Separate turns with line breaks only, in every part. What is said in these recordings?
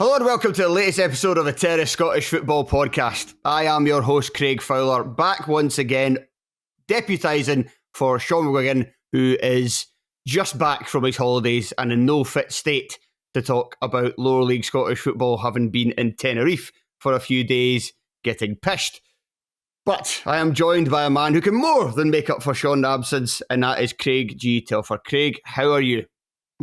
Hello and welcome to the latest episode of the Terrace Scottish Football Podcast. I am your host, Craig Fowler, back once again, deputising for Sean McGuigan, who is just back from his holidays and in no fit state to talk about lower league Scottish football, having been in Tenerife for a few days, getting pished. But I am joined by a man who can more than make up for Sean's absence, and that is Craig G Telfer. Craig, how are you?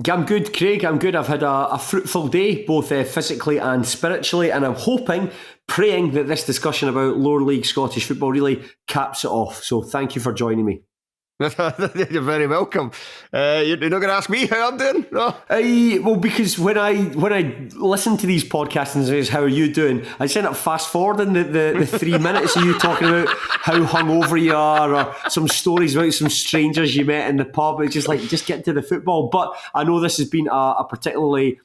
I'm good, Craig. I'm good. I've had a fruitful day, both physically and spiritually, and I'm hoping, praying that this discussion about lower league Scottish football really caps it off. So thank you for joining me.
You're very welcome. You're not going to ask me how I'm doing? No?
Well, because when I listen to these podcasts and says, how are you doing? I just end up fast forwarding the 3 minutes of you talking about how hungover you are, or some stories about some strangers you met in the pub. It's just get to the football. But I know this has been a particularly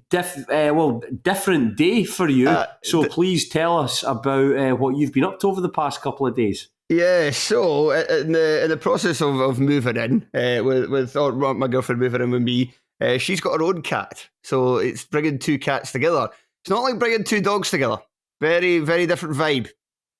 different day for you. So please tell us about what you've been up to over the past couple of days.
Yeah, so in the process of moving in, with my girlfriend moving in with me, she's got her own cat. So it's bringing two cats together. It's not like bringing two dogs together. Very, very different vibe.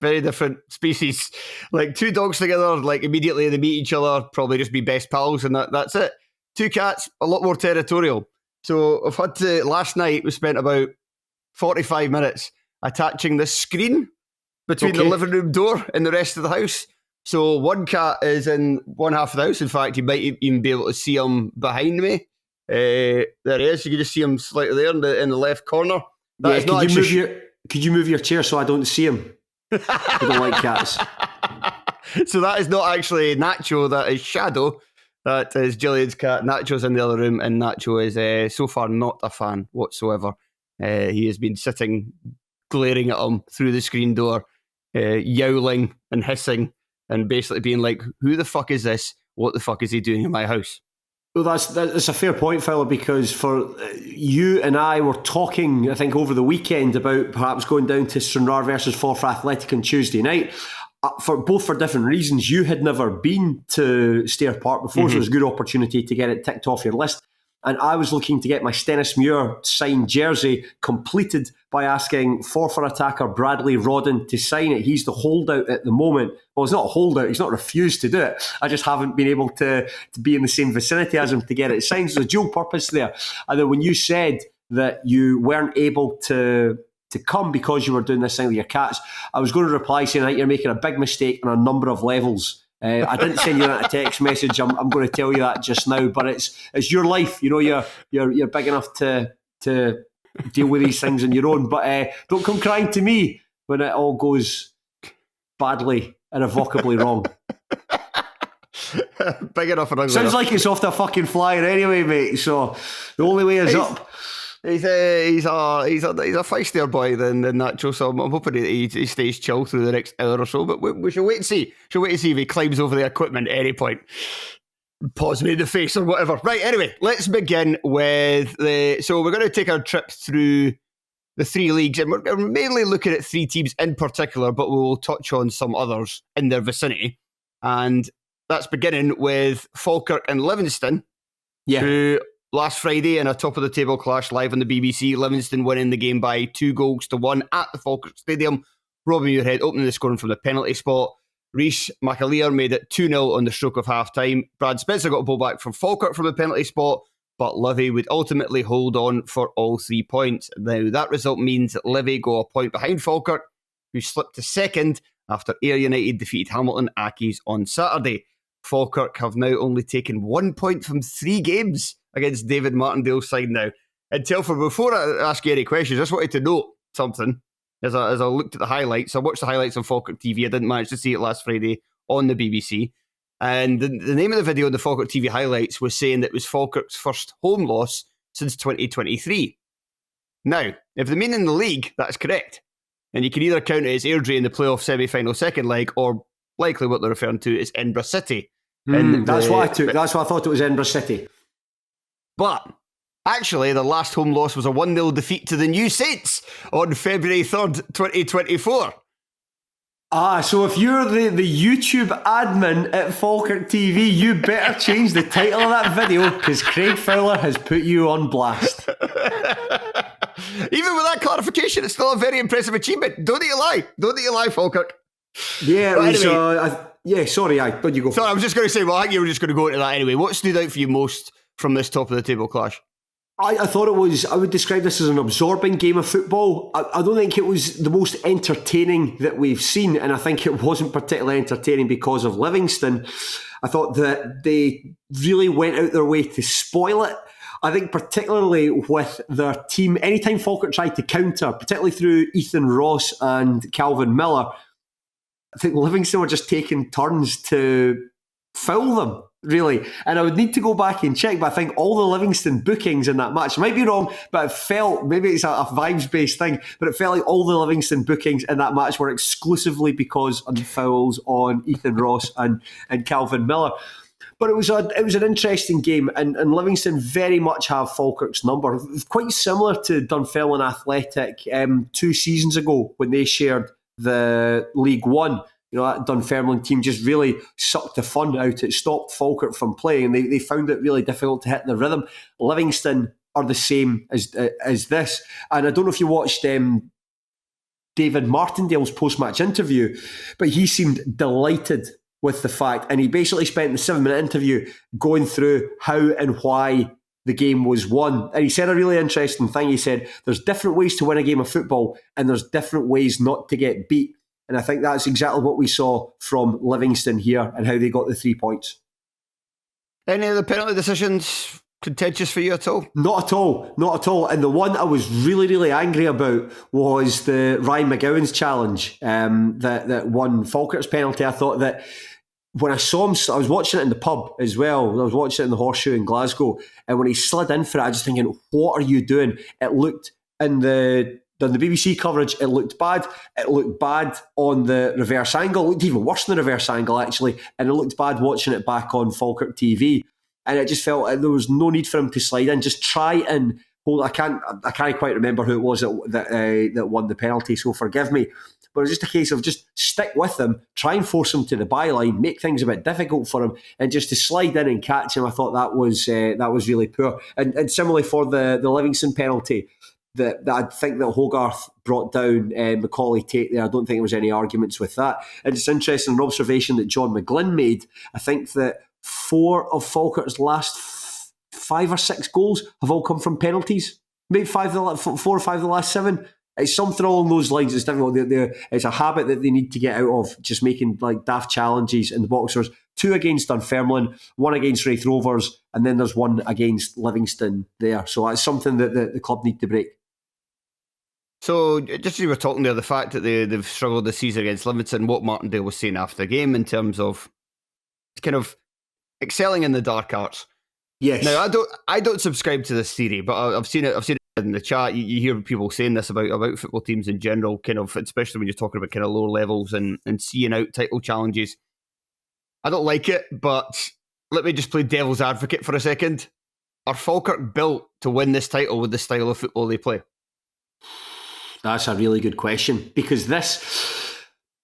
Very different species. Like two dogs together, like immediately they meet each other, probably just be best pals, and that's it. Two cats, a lot more territorial. So I've had to, last night we spent about 45 minutes attaching this screen between the living room door and the rest of the house. So one cat is in one half of the house. In fact, you might even be able to see him behind me. There he is. You can just see him slightly there in the left corner.
Could you move your chair so I don't see him? I don't like cats.
So that is not actually Nacho. That is Shadow. That is Gillian's cat. Nacho's in the other room, and Nacho is so far not a fan whatsoever. He has been sitting, glaring at him through the screen door, yowling and hissing and basically being like, who the fuck is this? What the fuck is he doing in my house?
Well, that's a fair point, Fowler, because for you and I were talking, I think, over the weekend about perhaps going down to Stranraer versus Forfar Athletic on Tuesday night, for different reasons. You had never been to Stair Park before, so it was a good opportunity to get it ticked off your list. And I was looking to get my Stennis Muir signed jersey completed by asking Forfar attacker Bradley Rodden to sign it. He's the holdout at the moment. Well, it's not a holdout. He's not refused to do it. I just haven't been able to be in the same vicinity as him to get it signed. There's a dual purpose there. And then when you said that you weren't able to come because you were doing this thing with your cats, I was going to reply saying that you're making a big mistake on a number of levels. I didn't send you that a text message. I'm going to tell you that just now. But it's your life. You know, you're big enough to deal with these things on your own. But don't come crying to me when it all goes badly, irrevocably wrong.
Big enough and ugly.
Sounds like it's off the fucking flyer anyway, mate. So the only way is up.
He's a feistier boy than Nacho, so I'm hoping he stays chill through the next hour or so. But we shall wait and see. If he climbs over the equipment at any point. Pause me in the face or whatever. Right, anyway, let's begin with so we're going to take our trip through the three leagues, and we're mainly looking at three teams in particular, but we'll touch on some others in their vicinity. And that's beginning with Falkirk and Livingston, who last Friday in a top-of-the-table clash live on the BBC, Livingston winning the game by 2-1 at the Falkirk Stadium. Robbie Muirhead opening the scoring from the penalty spot. Rhys McAleer made it 2-0 on the stroke of half-time. Brad Spencer got a ball back from Falkirk from the penalty spot, but Livy would ultimately hold on for all 3 points. Now, that result means that Livy go a point behind Falkirk, who slipped to second after Ayr United defeated Hamilton Accies on Saturday. Falkirk have now only taken 1 point from 3 games against David Martindale's side now. And Telfer, before I ask you any questions, I just wanted to note something as I looked at the highlights. I watched the highlights on Falkirk TV. I didn't manage to see it last Friday on the BBC. And the name of the video on the Falkirk TV highlights was saying that it was Falkirk's first home loss since 2023. Now, if they mean in the league, that's correct. And you can either count it as Airdrie in the playoff semi-final second leg, or likely what they're referring to is Edinburgh City.
That's what I took. That's why I thought it was Edinburgh City.
But actually, the last home loss was a 1-0 defeat to the New Saints on February 3rd, 2024.
So if you're the YouTube admin at Falkirk TV, you better change the title of that video, because Craig Fowler has put you on blast.
Even with that clarification, it's still a very impressive achievement. Don't need to lie, Falkirk.
Yeah,
but
it was,
anyway,
sorry, but you go.
Sorry, I was just going to say, well, I think you were just going to go into that anyway. What stood out for you most from this top of the table clash?
I thought I would describe this as an absorbing game of football. I don't think it was the most entertaining that we've seen, and I think it wasn't particularly entertaining because of Livingston. I thought that they really went out their way to spoil it. I think particularly with their team, anytime Falkirk tried to counter, particularly through Ethan Ross and Calvin Miller, I think Livingston were just taking turns to foul them, really. And I would need to go back and check, but I think all the Livingston bookings in that match, I might be wrong, but it felt, maybe it's a vibes-based thing, but it felt like all the Livingston bookings in that match were exclusively because of fouls on Ethan Ross and Calvin Miller. But it was an interesting game, and Livingston very much have Falkirk's number. Quite similar to Dunfermline Athletic 2 seasons ago when they shared the League One. You know, that Dunfermline team just really sucked the fun out. It stopped Falkirk from playing, and they found it really difficult to hit the rhythm. Livingston are the same as this. And I don't know if you watched David Martindale's post-match interview, but he seemed delighted with the fact, and he basically spent the 7-minute interview going through how and why the game was won. And he said a really interesting thing. He said, there's different ways to win a game of football, and there's different ways not to get beat. And I think that's exactly what we saw from Livingston here and how they got the 3 points. Any
of the penalty decisions contentious for you at all?
Not at all. And the one I was really, really angry about was the Ryan McGowan's challenge that won Falkirk's penalty. I thought that when I saw him, I was watching it in the pub as well. I was watching it in the Horseshoe in Glasgow. And when he slid in for it, I was just thinking, what are you doing? It looked in the BBC coverage, it looked bad. It looked bad on the reverse angle. It looked even worse than the reverse angle, actually. And it looked bad watching it back on Falkirk TV. And it just felt like there was no need for him to slide in. Just try and hold. I can't quite remember who it was that won the penalty, so forgive me. But it's just a case of just stick with him, try and force him to the byline, make things a bit difficult for him, and just to slide in and catch him. I thought that was really poor. And similarly for the Livingston penalty, that I think that Hogarth brought down Macaulay Tate there. I don't think there was any arguments with that. And it's interesting, an observation that John McGlynn made. I think that 4 of Falkirk's last 5 or 6 goals have all come from penalties. Maybe 4 or 5 of the last 7. It's something along those lines. It's difficult. It's a habit that they need to get out of, just making like daft challenges in the boxers. 2 against Dunfermline, 1 against Wraith Rovers, and then there's 1 against Livingston there. So it's something that the club need to break.
So, just as you were talking there, the fact that they've struggled this season against Livingston, what Martindale was saying after the game in terms of kind of excelling in the dark arts.
Yes.
Now, I don't subscribe to this theory, but I've seen it in the chat. You hear people saying this about football teams in general, kind of, especially when you're talking about kind of lower levels and seeing out title challenges. I don't like it, but let me just play devil's advocate for a second. Are Falkirk built to win this title with the style of football they play?
That's a really good question, because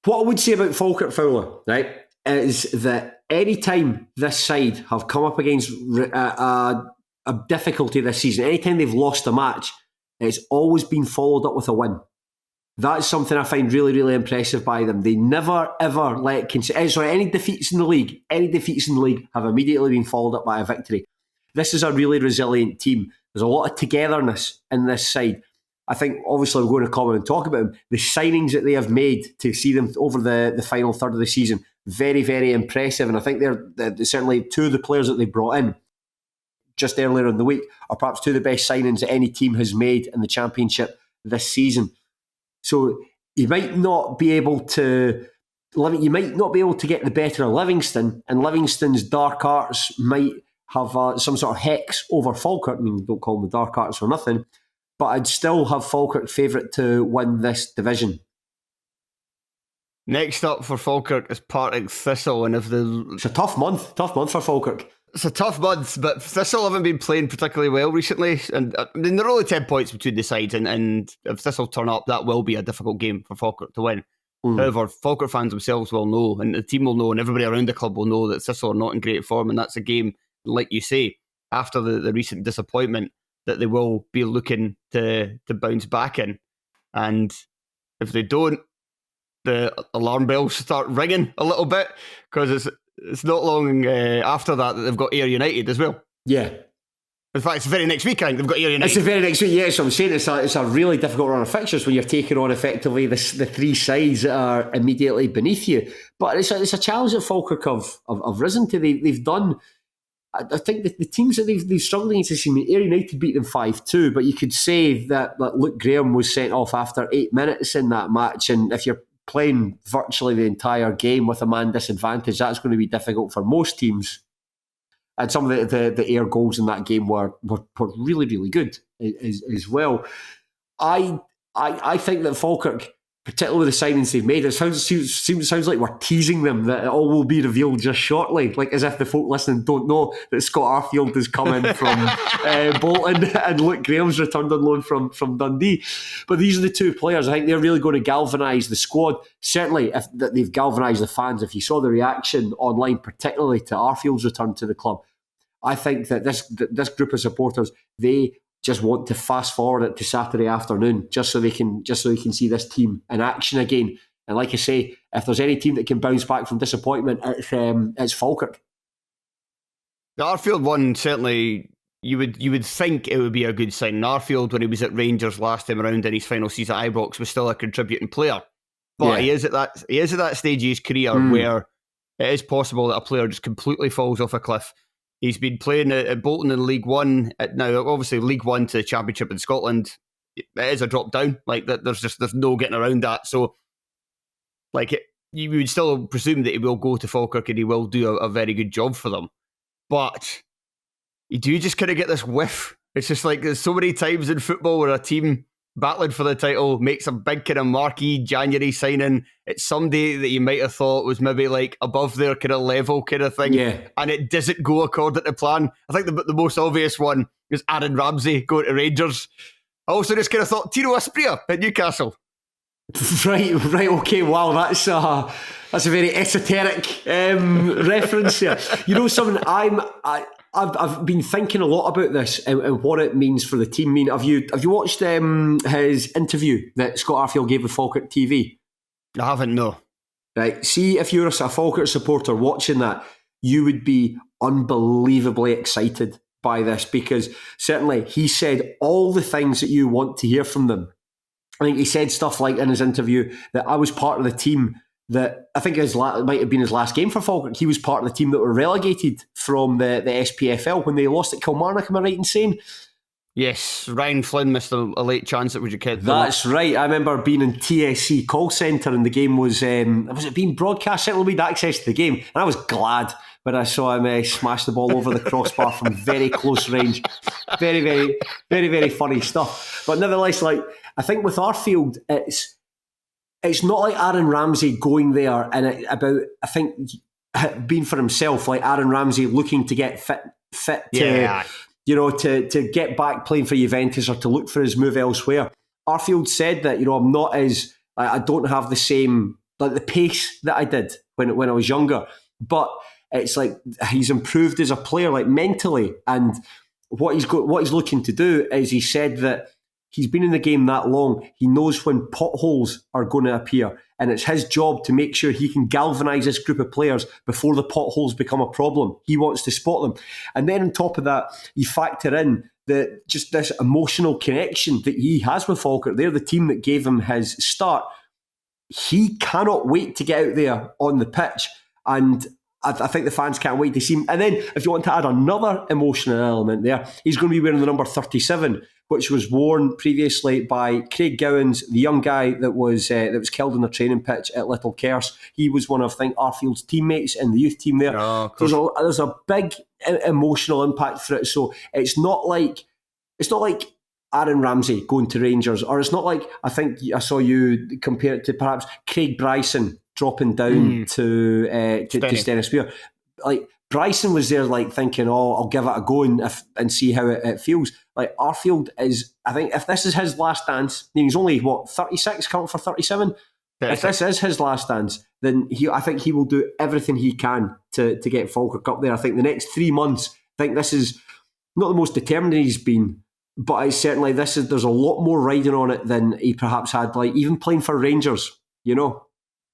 what I would say about Falkirk, Fowler, right, is that any time this side have come up against a difficulty this season, any time they've lost a match, it's always been followed up with a win. That's something I find really, really impressive by them. They never, ever let any defeats in the league have immediately been followed up by a victory. This is a really resilient team. There's a lot of togetherness in this side. I think, obviously, we're going to come on and talk about them. The signings that they have made to see them over the final third of the season, very, very impressive. And I think they're certainly 2 of the players that they brought in just earlier in the week are perhaps 2 of the best signings that any team has made in the Championship this season. So you might not be able to get the better of Livingston, and Livingston's dark arts might have some sort of hex over Falkirk. I mean, don't call them the dark arts or nothing. But I'd still have Falkirk favourite to win this division.
Next up for Falkirk is Partick Thistle, and
it's a tough month for Falkirk.
It's a tough month, but Thistle haven't been playing particularly well recently, and I mean, there are only 10 points between the sides, and if Thistle turn up, that will be a difficult game for Falkirk to win. However, Falkirk fans themselves will know, and the team will know, and everybody around the club will know that Thistle are not in great form, and that's a game, like you say, after the recent disappointment that they will be looking to bounce back in. And if they don't, the alarm bells start ringing a little bit, because it's not long after that they've got Ayr United as well.
Yeah.
In fact, it's the very next week, I think they've got Ayr United.
It's the very next week, yeah. So I'm saying it's a really difficult run of fixtures when you're taking on effectively the three sides that are immediately beneath you. But it's a challenge that Falkirk have risen to. They've done. I think the teams that they've struggled against this season, Ayr United beat them 5-2, but you could say that Luke Graham was sent off after 8 minutes in that match, and if you're playing virtually the entire game with a man disadvantage, that's going to be difficult for most teams. And some of the Ayr goals in that game were really, really good as well. I think that Falkirk, particularly with the signings they've made, it sounds like we're teasing them that it all will be revealed just shortly, like as if the folk listening don't know that Scott Arfield is coming from Bolton and Luke Graham's returned on loan from Dundee. But these are the two players. I think they're really going to galvanise the squad. Certainly, if they've galvanised the fans. If you saw the reaction online, particularly to Arfield's return to the club, I think that this group of supporters, they just want to fast forward it to Saturday afternoon, just so they can see this team in action again. And like I say, if there's any team that can bounce back from disappointment, it's Falkirk.
The Arfield one, certainly, you would think it would be a good sign. Arfield, when he was at Rangers last time around in his final season at Ibrox, was still a contributing player. But he is at that stage of his career where it is possible that a player just completely falls off a cliff. He's been playing at Bolton in League One. Now, obviously, League One to the Championship in Scotland, it is a drop down. Like there's no getting around that. So, you would still presume that he will go to Falkirk and he will do a very good job for them. But you do just kind of get this whiff. It's just like there's so many times in football where a team battling for the title makes a big kind of marquee January signing. It's somebody that you might have thought was maybe like above their kind of level kind of thing, and it doesn't go according to plan. I think the most obvious one is Aaron Ramsey going to Rangers. I also just kind of thought Tino Asprilla at Newcastle.
Right, okay, wow, that's a very esoteric reference here. You know something, I've been thinking a lot about this and what it means for the team. I mean, have you watched his interview that Scott Arfield gave with Falkirk TV?
I haven't, no.
Right, see, if you're a Falkirk supporter watching that, you would be unbelievably excited by this, because certainly he said all the things that you want to hear from them. I think he said stuff like in his interview that I was part of the team that, I think it might have been his last game for Falkirk, he was part of the team that were relegated from the SPFL when they lost at Kilmarnock, am I right in saying?
Yes, Ryan Flynn missed a late chance at Woodgate.
That's right. I remember being in TSC call centre and the game was it being broadcast? Certainly we had access to the game, and I was glad when I saw him smash the ball over the crossbar from very close range. Very, very, very, very funny stuff. But nevertheless, I think with Arfield, it's not like Aaron Ramsey going there and I think being for himself, like Aaron Ramsey looking to get fit to, to get back playing for Juventus or to look for his move elsewhere. Arfield said that, I'm not I don't have the same, the pace that I did when I was younger, but it's like he's improved as a player, mentally, and what he's looking to do is, he said that he's been in the game that long, he knows when potholes are going to appear, and it's his job to make sure he can galvanise this group of players before the potholes become a problem. He wants to spot them. And then on top of that, you factor in just this emotional connection that he has with Falkirk. They're the team that gave him his start. He cannot wait to get out there on the pitch, and I think the fans can't wait to see him. And then, if you want to add another emotional element there, he's going to be wearing the number 37, which was worn previously by Craig Gowans, the young guy that was killed on the training pitch at Little Kerse. He was one of, I think, Arfield's teammates in the youth team there.
Oh,
there's a big emotional impact for it. So it's not like Aaron Ramsey going to Rangers, or it's not like, I think I saw you compare it to perhaps Craig Bryson dropping down to Stennismuir. Bryson was there thinking, I'll give it a go and see how it feels. Arfield is, I think, if this is his last dance, he's only 36, counting for 37. 36. If this is his last dance, then I think he will do everything he can to get Falkirk up there. I think the next 3 months, I think this is not the most determined he's been, but it's certainly there's a lot more riding on it than he perhaps had, like even playing for Rangers, you know.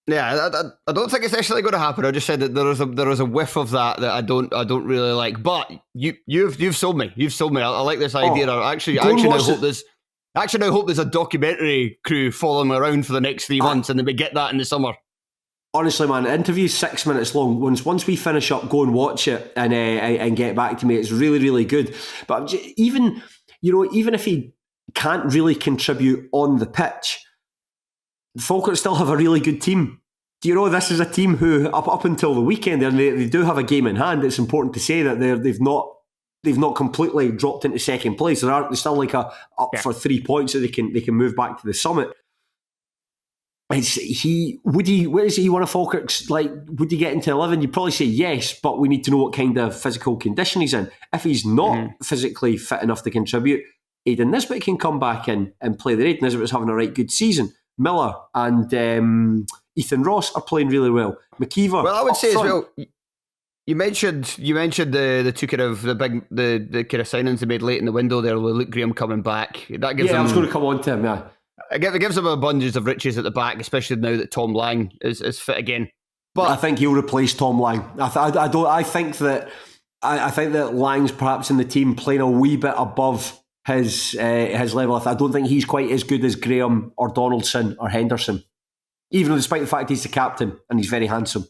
Yeah, I don't think it's actually going to happen. I just said that there is a whiff of that I don't really like. But you've sold me. You've sold me. I like this idea. I actually now hope there's a documentary crew following me around for the next 3 months, and then we get that in the summer.
Honestly, man, the interview's 6 minutes long. Once we finish up, go and watch it and get back to me. It's really, really good. But even if he can't really contribute on the pitch, Falkirk still have a really good team. Do you know, this is a team who, up until the weekend, and they do have a game in hand. It's important to say that they've not completely dropped into second place. They're still like for 3 points so they can move back to the summit. Where is he one of Falkirk's, like, would he get into 11? You'd probably say yes, but we need to know what kind of physical condition he's in. If he's not physically fit enough to contribute, Aidan Nisbet can come back and play the Aidan Nisbet's having a right good season. Miller and Ethan Ross are playing really well. McKeever.
Well, I would say front, as well. You mentioned the two kind of the kind of signings they made late in the window there with Luke Graham coming back. That gives them,
I was going to come on to him. Yeah,
it gives them a abundance of riches at the back, especially now that Tom Lang is fit again. But
I think he'll replace Tom Lang. I think that Lang's perhaps in the team playing a wee bit above his level. I don't think he's quite as good as Graham or Donaldson or Henderson, even despite the fact he's the captain and he's very handsome.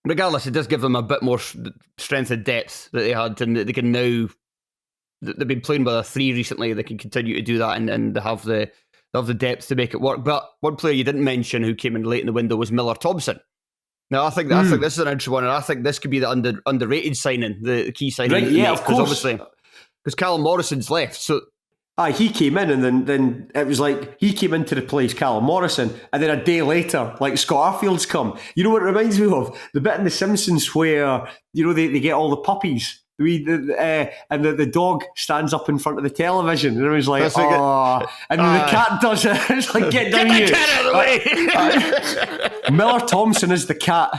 Regardless, it does give them a bit more strength and depth that they had, and they can now. They've been playing with a 3 recently. They can continue to do that, and they have the depth to make it work. But one player you didn't mention who came in late in the window was Miller Thompson. Now, I think this is an interesting one, and I think this could be the underrated signing, the key signing.
Right, yeah, of course.
Obviously, because Callum Morrison's left, so.
He came in and then it was like he came in to replace Callum Morrison, and then a day later, like, Scott Arfield's come. You know what it reminds me of? The bit in The Simpsons where, you know, they get all the puppies. And the dog stands up in front of the television and everyone's like, oh, and then the cat does it. It's like, get down here.
Get out of the way.
Miller Thompson is the cat.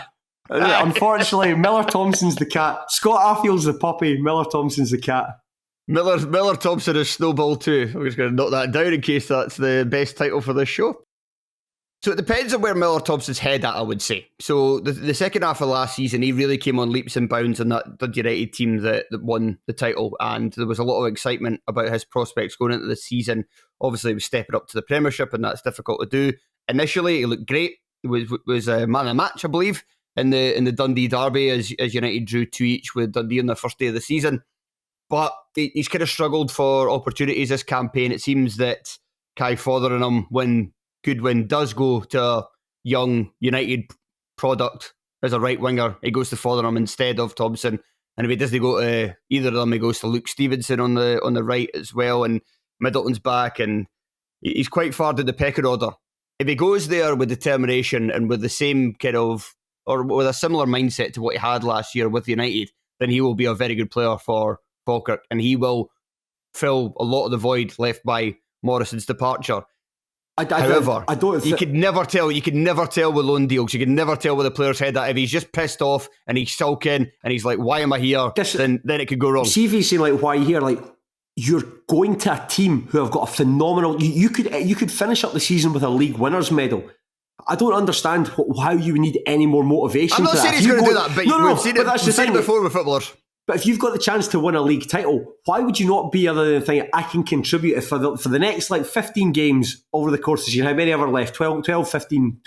Unfortunately, Miller Thompson's the cat. Scott Arfield's the puppy. Miller Thompson's the cat.
Miller Thompson is Snowball too. I'm just going to note that down in case that's the best title for this show. So it depends on where Miller Thompson's head at, I would say. So the second half of last season, he really came on leaps and bounds in that Dundee United team that won the title, and there was a lot of excitement about his prospects going into the season. Obviously, he was stepping up to the Premiership, and that's difficult to do. Initially, he looked great. He was a man of the match, I believe, in the Dundee derby as United drew 2 each with Dundee on the first day of the season. But he's kind of struggled for opportunities this campaign. It seems that Kai Fotheringham, when Goodwin does go to a young United product as a right winger, he goes to Fotheringham instead of Thompson. And if he doesn't go to either of them, he goes to Luke Stevenson on the right as well. And Middleton's back, and he's quite far down the pecking order. If he goes there with determination and with the same kind of, or with a similar mindset to what he had last year with United, then he will be a very good player for Falkirk, and he will fill a lot of the void left by Morrison's departure. However, you could never tell with loan deals. You could never tell with the player's head that if he's just pissed off and he's sulking and he's like, "Why am I here?" Then it could go wrong.
See if he's saying like, "Why are you here?" Like, you're going to a team who have got a phenomenal. You could finish up the season with a league winners medal. I don't understand how you need any more motivation.
I'm not saying he's going to do that, but we've seen it before with footballers.
But if you've got the chance to win a league title, why would you not be other than thinking, I can contribute for the next like 15 games over the course of the season? How many ever left? 12, 13,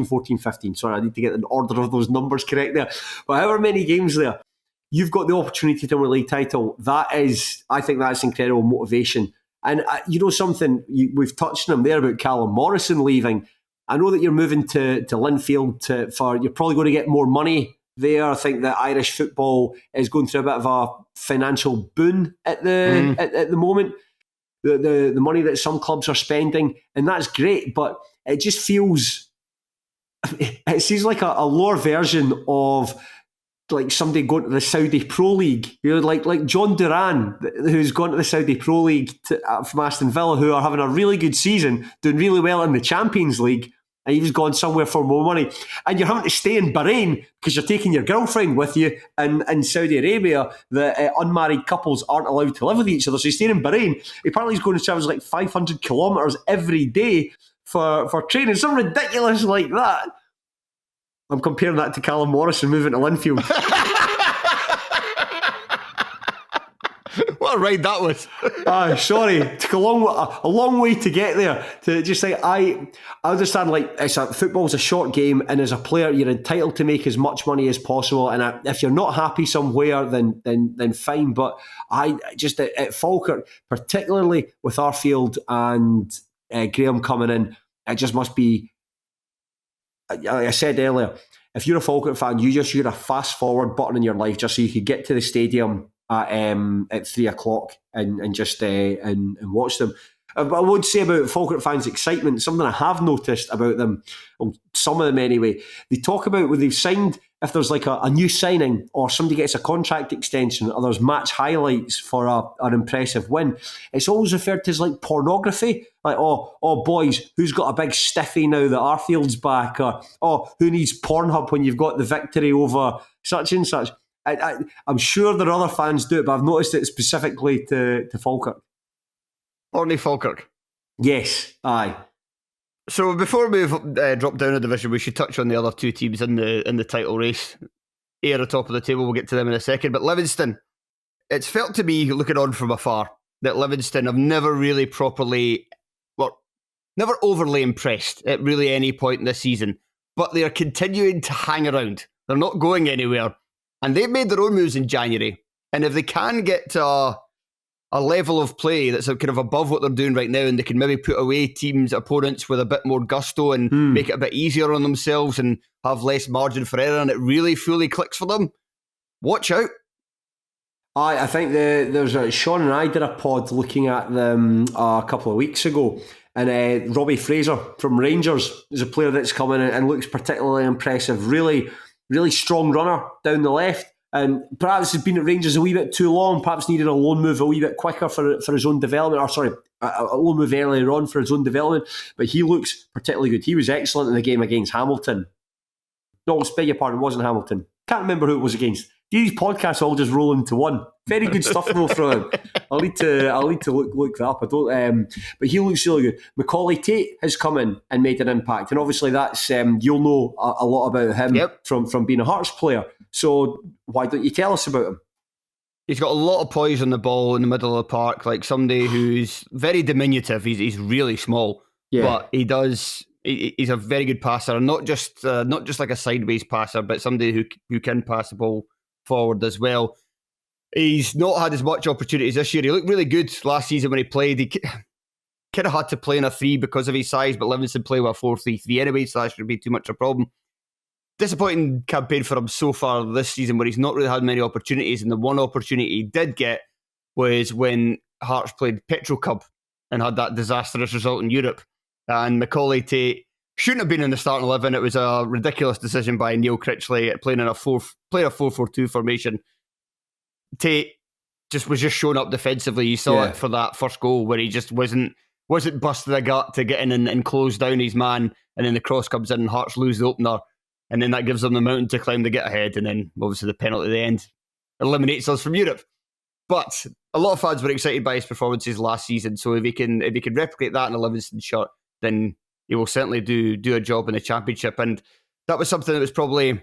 14, 15. Sorry, I need to get an order of those numbers correct there. But however many games there, you've got the opportunity to win a league title. I think that's incredible motivation. And you know something, we've touched on him there about Callum Morrison leaving. I know that you're moving to Linfield you're probably going to get more money there. I think that Irish football is going through a bit of a financial boon at the moment. The money that some clubs are spending, and that's great, but it just feels, it seems like a lower version of like somebody going to the Saudi Pro League. You know, like John Duran, who's gone to the Saudi Pro League from Aston Villa, who are having a really good season, doing really well in the Champions League, and you've gone somewhere for more money, and you're having to stay in Bahrain because you're taking your girlfriend with you, and in Saudi Arabia, the unmarried couples aren't allowed to live with each other. So he's staying in Bahrain. Apparently he's going to travel like 500 kilometres every day for training. Something ridiculous like that. I'm comparing that to Callum Morrison moving to Linfield.
What a ride that was.
Sorry, it took a long way to get there. To just say, I understand, like, football's a short game, and as a player, you're entitled to make as much money as possible. And if you're not happy somewhere, then fine. But I just at Falkirk, particularly with Arfield and Graham coming in, it just must be. Like I said earlier, if you're a Falkirk fan, you just use a fast forward button in your life just so you could get to the stadium at 3:00 and just and watch them. I would say about Falkirk fans' excitement, something I have noticed about them, well, some of them anyway, they talk about when they've signed, if there's like a new signing or somebody gets a contract extension or there's match highlights for an impressive win, it's always referred to as like pornography. Like, oh boys, who's got a big stiffy now that Arfield's back? Or, who needs Pornhub when you've got the victory over such and such? I'm sure there are other fans do it, but I've noticed it specifically to Falkirk.
Orkney Falkirk.
Yes, aye.
So before we drop down a division, we should touch on the other two teams in the title race. Ayr at the top of the table, we'll get to them in a second. But Livingston, it's felt to me, looking on from afar, that Livingston have never really never overly impressed at really any point in this season. But they are continuing to hang around. They're not going anywhere. And they've made their own moves in January. And if they can get to a level of play that's kind of above what they're doing right now, and they can maybe put away opponents with a bit more gusto and make it a bit easier on themselves and have less margin for error, and it really fully clicks for them, watch out.
I think there's Sean and I did a pod looking at them a couple of weeks ago, and Robbie Fraser from Rangers is a player that's come in and looks particularly impressive. Really, really strong runner down the left. And perhaps has been at Rangers a wee bit too long, perhaps needed a loan move a wee bit quicker for his own development, a loan move earlier on for his own development, but he looks particularly good. He was excellent in the game against Hamilton. No, beg your pardon, it wasn't Hamilton. Can't remember who it was against. These podcasts all just roll into one. Very good stuff though from him. I'll need to look that up. I don't. But he looks really good. Macaulay Tate has come in and made an impact, and obviously that's you'll know a lot about him from being a Hearts player. So why don't you tell us about him?
He's got a lot of poise on the ball in the middle of the park, like somebody who's very diminutive. He's really small, but he's a very good passer, and not just like a sideways passer, but somebody who can pass the ball forward as well. He's not had as much opportunities this year. He looked really good last season when he played. He kind of had to play in a 3 because of his size, but Livingston play with a 4-3-3 anyway, so that shouldn't be too much of a problem. Disappointing campaign for him so far this season, where he's not really had many opportunities, and the one opportunity he did get was when Hearts played Petro Cup and had that disastrous result in Europe. And Macaulay Tate shouldn't have been in the starting 11. It was a ridiculous decision by Neil Critchley playing a 4-4-2 formation. Tate was just showing up defensively. You saw it for that first goal, where he just wasn't busting the gut to get in and close down his man, and then the cross comes in and Hearts lose the opener. And then that gives them the mountain to climb to get ahead. And then obviously the penalty at the end eliminates us from Europe. But a lot of fans were excited by his performances last season. So if he can replicate that in a Livingston shirt, then he will certainly do a job in the Championship. And that was something that was probably,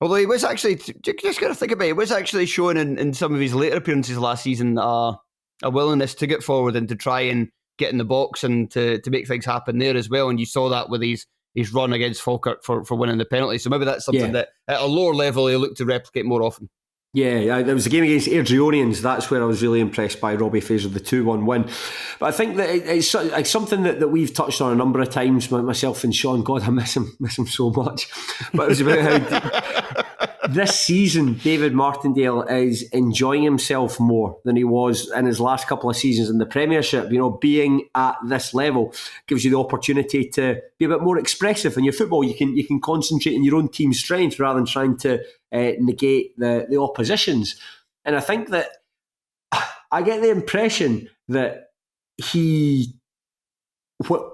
although he was actually, just got to think about it, he was actually showing in some of his later appearances last season a willingness to get forward and to try and get in the box and to make things happen there as well. And you saw that with his run against Falkirk for winning the penalty. So maybe that's something that at a lower level he'll look to replicate more often. Yeah,
there was a game against Airdrieonians. That's where I was really impressed by Robbie Fraser, the 2-1 win. But I think that it's something that we've touched on a number of times, myself and Sean. God, I miss him so much. But it was about how this season David Martindale is enjoying himself more than he was in his last couple of seasons in the Premiership. You know, being at this level gives you the opportunity to be a bit more expressive in your football. You can concentrate on your own team's strength rather than trying to negate the opposition's. And I think that I get the impression that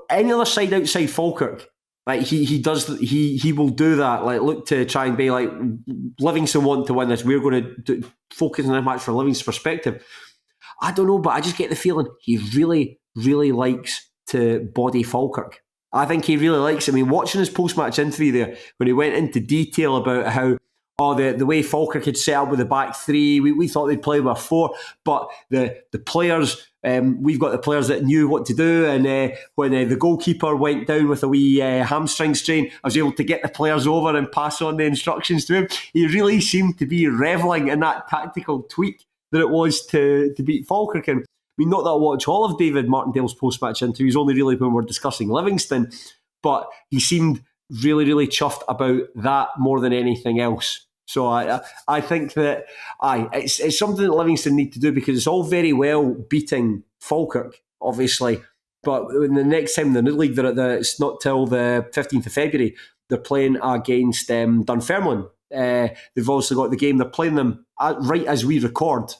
any other side outside Falkirk, Like he will do that. Like look to try and be like Livingston want to win this. We're going to focus on this match from Livingston's perspective. I don't know, but I just get the feeling he really, really likes to body Falkirk. I think he really likes it. I mean, watching his post-match interview there, when he went into detail about how the way Falkirk had set up with the back three, we thought they'd play with a four, but the players, we've got the players that knew what to do, and when the goalkeeper went down with a wee hamstring strain, I was able to get the players over and pass on the instructions to him. He really seemed to be revelling in that tactical tweak that it was to beat Falkirk. And I mean, not that I watch all of David Martindale's post-match interviews, only really when we're discussing Livingston, but he seemed really, really chuffed about that more than anything else. So I think that it's something that Livingston need to do, because it's all very well beating Falkirk, obviously, but when the next time they're in the league, it's not till the 15th of February, they're playing against Dunfermline. They've also got the game, they're playing them right as we record,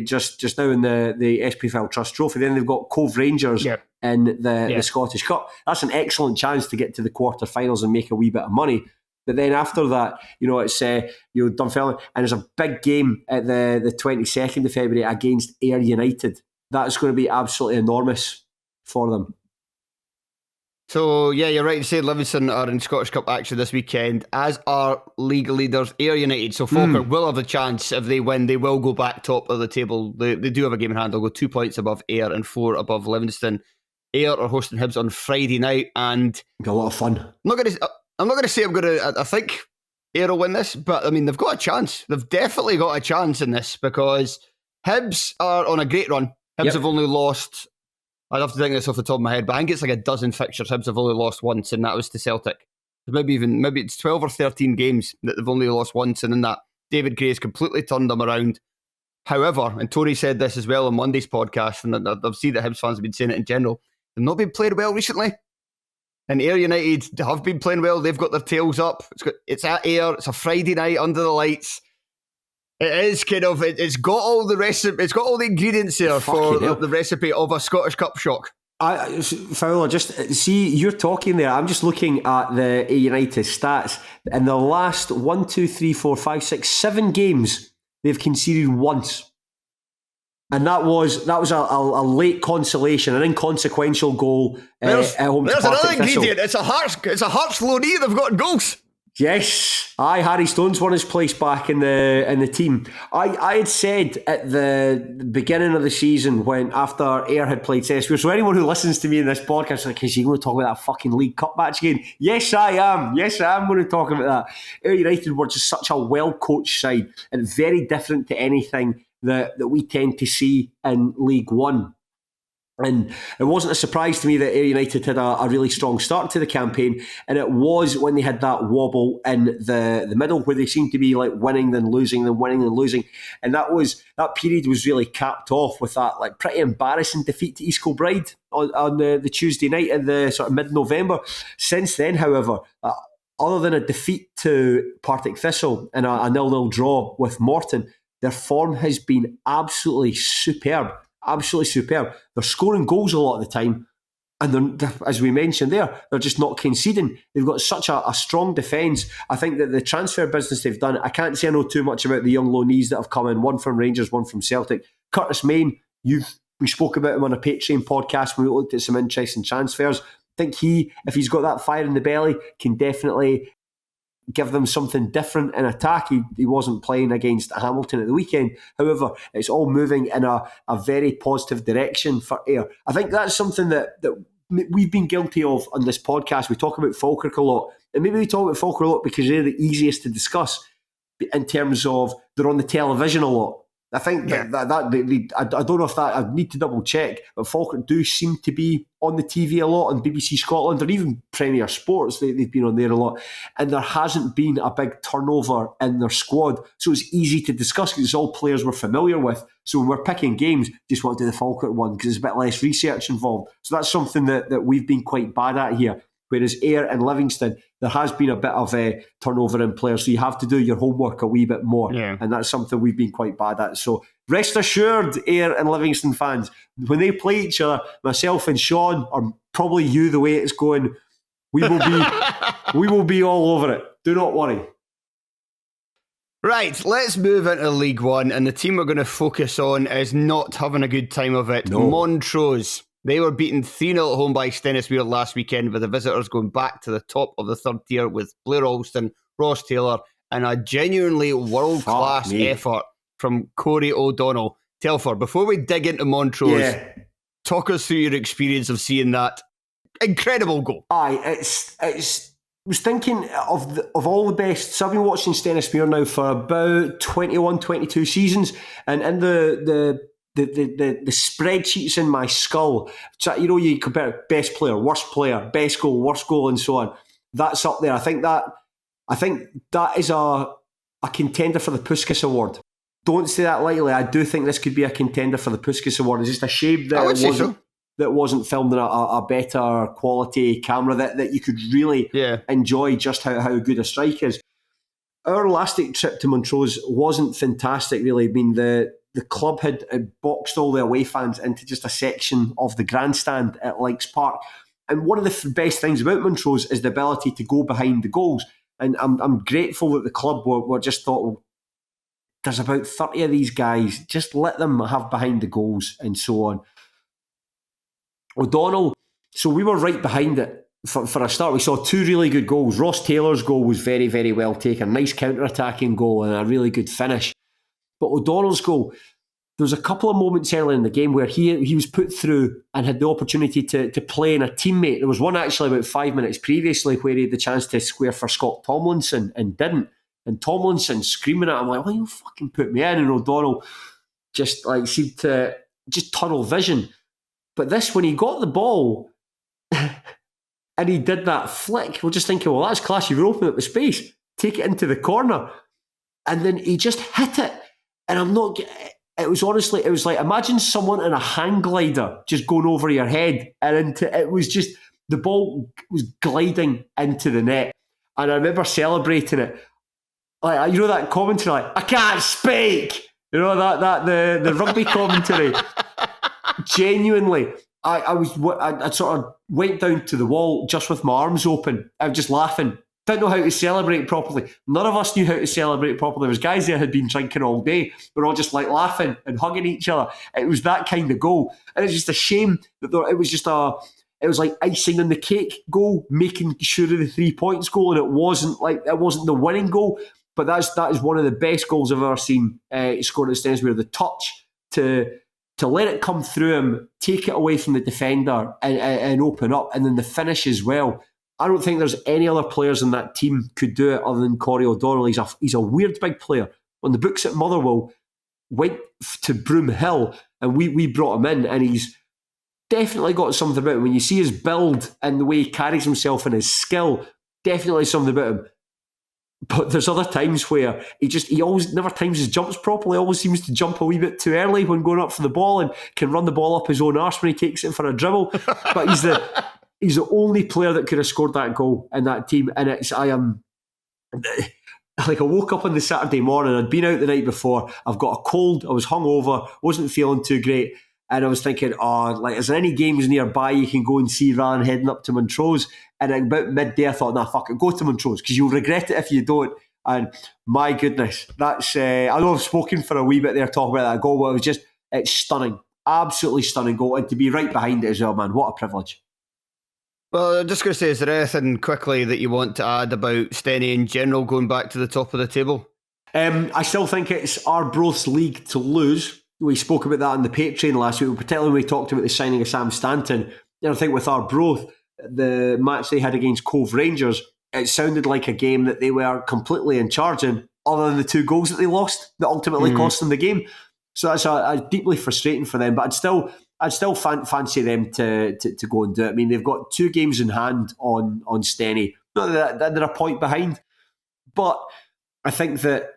just now in the SPFL Trust Trophy. Then they've got Cove Rangers in the Scottish Cup. That's an excellent chance to get to the quarterfinals and make a wee bit of money. But then after that, it's Dunfermline, and there's a big game at the 22nd of February against Ayr United. That's going to be absolutely enormous for them.
So, yeah, you're right to say Livingston are in Scottish Cup action this weekend, as are league leaders Ayr United. So Falkirk will have a chance. If they win, they will go back top of the table. They do have a game in hand. They'll go 2 points above Ayr and 4 above Livingston. Ayr are hosting Hibs on Friday night, and
got a lot of fun.
I'm not going to say I think Ayr will win this, but I mean, they've got a chance. They've definitely got a chance in this, because Hibs are on a great run. Hibs have only lost, I'd have to think this off the top of my head, but I think it's like a dozen fixtures. Hibs have only lost once, and that was to Celtic. Maybe it's 12 or 13 games that they've only lost once, and in that, David Gray's completely turned them around. However, and Tony said this as well on Monday's podcast, and I've seen that Hibs fans have been saying it in general, they've not been played well recently. And Ayr United have been playing well. They've got their tails up. It's at Ayr. It's a Friday night under the lights. It is kind of. It's got all the recipe. It's got all the ingredients there for the recipe of a Scottish Cup shock.
Fowler, just see, you're talking there. I'm just looking at the Ayr United stats. In the last 1, 2, 3, 4, 5, 6, 7 games, they've conceded once. And that was a late consolation, an inconsequential goal at home.
There's another ingredient. It's a Hearts loanee. They've got goals.
Yes, Harry Stone's won his place back in the team. I had said at the beginning of the season, when after Ayr had played Cesspure, so anyone who listens to me in this podcast is like, is he going to talk about that fucking League Cup match again? Yes, I am. Yes, I am going to talk about that. Ayr United were just such a well-coached side, and very different to anything that we tend to see in League One. And it wasn't a surprise to me that Ayr United had a really strong start to the campaign, and it was when they had that wobble in the middle where they seemed to be like winning then losing, and that period was really capped off with that like pretty embarrassing defeat to East Kilbride on the Tuesday night in the sort of mid-November. Since then, however, other than a defeat to Partick Thistle and a 0-0 draw with Morton, their form has been absolutely superb. Absolutely superb. They're scoring goals a lot of the time, and they're, as we mentioned there, they're just not conceding. They've got such a strong defence. I think that the transfer business they've done, I can't say I know too much about the young loanees that have come in, one from Rangers, one from Celtic. Curtis Main, we spoke about him on a Patreon podcast when we looked at some interesting transfers. I think if he's got that fire in the belly, can definitely give them something different in attack. He wasn't playing against Hamilton at the weekend. However, it's all moving in a very positive direction for Ayr. I think that's something that we've been guilty of on this podcast. We talk about Falkirk a lot, and maybe we talk about Falkirk a lot because they're the easiest to discuss in terms of they're on the television a lot. I think I don't know if that, I need to double check, but Falkirk do seem to be on the TV a lot on BBC Scotland or even Premier Sports. They've been on there a lot, and there hasn't been a big turnover in their squad, so it's easy to discuss because it's all players we're familiar with. So when we're picking games, just want to do the Falkirk one because there's a bit less research involved. So that's something that we've been quite bad at here. Whereas Ayr and Livingston, there has been a bit of a turnover in players, so you have to do your homework a wee bit more. Yeah. And that's something we've been quite bad at. So rest assured, Ayr and Livingston fans, when they play each other, myself and Sean, or probably you, the way it's going, We will be all over it. Do not worry.
Right, let's move into League One, and the team we're going to focus on is not having a good time of it.
No.
Montrose. They were beaten 3-0 at home by Stennisweir last weekend, with the visitors going back to the top of the third tier with Blair Alston, Ross Taylor, and a genuinely world-class effort from Corey O'Donnell. Telfer, before we dig into Montrose, talk us through your experience of seeing that incredible goal.
I was thinking of all the best. So I've been watching Stennisweir now for about 21, 22 seasons, and in the spreadsheets in my skull, so, you compare best player, worst player, best goal, worst goal, and so on. That's up there. I think that is a contender for the Puskas Award. Don't say that lightly. I do think this could be a contender for the Puskas Award. It's just a shame that that wasn't filmed in a better quality camera that you could really enjoy just how good a strike is. Our last trip to Montrose wasn't fantastic, really. I mean, the club had boxed all the away fans into just a section of the grandstand at Lakes Park. And one of the best things about Montrose is the ability to go behind the goals. And I'm grateful that the club were just thought, well, there's about 30 of these guys, just let them have behind the goals and so on. O'Donnell, so we were right behind it for a start. We saw two really good goals. Ross Taylor's goal was very, very well taken. Nice counter-attacking goal and a really good finish. But O'Donnell's goal, there was a couple of moments early in the game where he was put through and had the opportunity to play in a teammate. There was one actually about 5 minutes previously where he had the chance to square for Scott Tomlinson and didn't. And Tomlinson screaming at him like, "Well, you fucking put me in." And O'Donnell just seemed to just tunnel vision. But this, when he got the ball and he did that flick, we're just thinking, well, that's class. You've opened up the space. Take it into the corner. And then he just hit it. And it was like, imagine someone in a hang glider just going over your head. And it was just, the ball was gliding into the net. And I remember celebrating it. Like, that commentary, like, "I can't speak." The rugby commentary. Genuinely, I sort of went down to the wall just with my arms open. I was just laughing. Didn't know how to celebrate properly. None of us knew how to celebrate properly. There was guys there who had been drinking all day. We're all just laughing and hugging each other. It was that kind of goal. And it's just a shame that it was like icing on the cake goal, making sure of the 3 points goal, and it wasn't the winning goal. But that is one of the best goals I've ever seen scored at Stennisweir. The touch to let it come through him, take it away from the defender and open up, and then the finish as well. I don't think there's any other players in that team could do it other than Corey O'Donnell. He's a weird big player. On the books at Motherwell, went to Broomhill, and we brought him in, and he's definitely got something about him. When you see his build and the way he carries himself and his skill, definitely something about him. But there's other times where he always never times his jumps properly. Always seems to jump a wee bit too early when going up for the ball, and can run the ball up his own arse when he takes it for a dribble. But he's the only player that could have scored that goal in that team. And I woke up on the Saturday morning. I'd been out the night before. I've got a cold. I was hungover. Wasn't feeling too great. And I was thinking, is there any games nearby you can go and see rather than heading up to Montrose? And at about midday, I thought, nah, fuck it, go to Montrose, because you'll regret it if you don't. And my goodness, that's, I know I've spoken for a wee bit there talking about that goal, but it's stunning. Absolutely stunning goal. And to be right behind it as well, man, what a privilege.
Well, I'm just going to say, is there anything quickly that you want to add about Steny in general going back to the top of the table?
I still think it's Arbroath's league to lose. We spoke about that on the Patreon last week, particularly when we talked about the signing of Sam Stanton. And I think with Arbroath, the match they had against Cove Rangers, it sounded like a game that they were completely in charge in, other than the 2 goals that they lost that ultimately cost them the game. So that's a deeply frustrating for them. But I'd still fancy them to go and do it. I mean, they've got 2 games in hand on Steny. Not that they're a point behind, but I think that,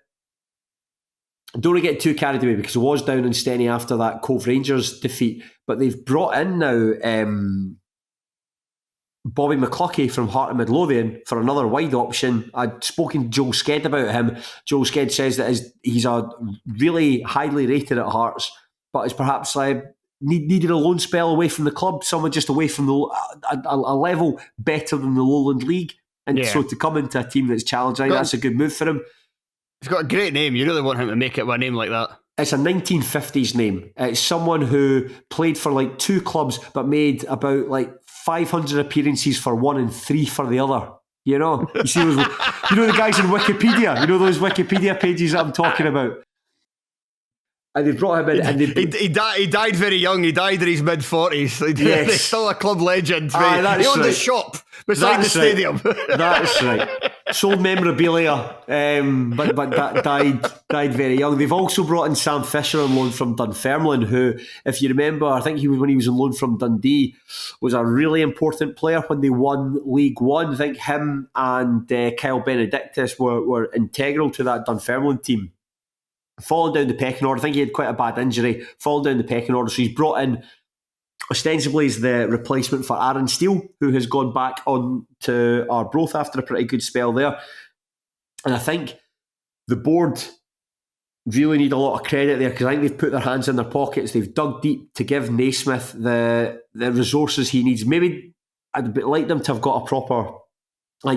don't want to get too carried away, because it was down in Steny after that Cove Rangers defeat, but they've brought in now Bobby McCluckie from Heart of Midlothian for another wide option. I'd spoken to Joel Sked about him. Joel Sked says that he's a really highly rated at Hearts, but is perhaps needed a loan spell away from the club, someone just away from a level better than the Lowland League. And so to come into a team that's challenging, that's a good move for him.
He's got a great name. You really want him to make it with a name like that.
It's a 1950s name. It's someone who played for like 2 clubs but made about like 500 appearances for one and 3 for the other. You know? You see those, the guys in Wikipedia? You know those Wikipedia pages that I'm talking about? And they brought him in. And
he died very young. He died in his mid-40s.
Yes.
He's still a club legend. He owned a shop beside the stadium.
That's right. Sold memorabilia, but that died very young. They've also brought in Sam Fisher on loan from Dunfermline, who, if you remember, I think when he was on loan from Dundee, was a really important player when they won League One. I think him and Kyle Benedictus were integral to that Dunfermline team. Fallen down the pecking order. I think he had quite a bad injury. Fallen down the pecking order. So he's brought in, ostensibly, as the replacement for Aaron Steele, who has gone back on to Arbroath after a pretty good spell there. And I think the board really need a lot of credit there, because I think they've put their hands in their pockets. They've dug deep to give Naismith the resources he needs. Maybe I'd like them to have got a proper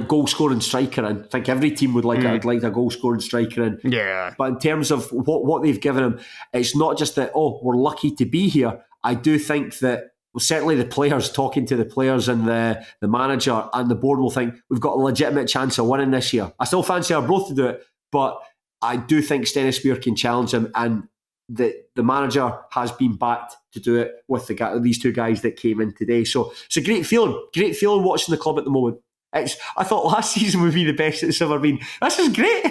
goal-scoring striker in. I think every team would like a goal-scoring striker in.
Yeah.
But in terms of what they've given him, it's not just that, we're lucky to be here. I do think that, certainly the players, talking to the players and the manager and the board, will think we've got a legitimate chance of winning this year. I still fancy Arbroath to do it, but I do think Stennismuir can challenge him, and the manager has been backed to do it with these 2 guys that came in today. So it's a great feeling watching the club at the moment. I thought last season would be the best it's ever been. This is great.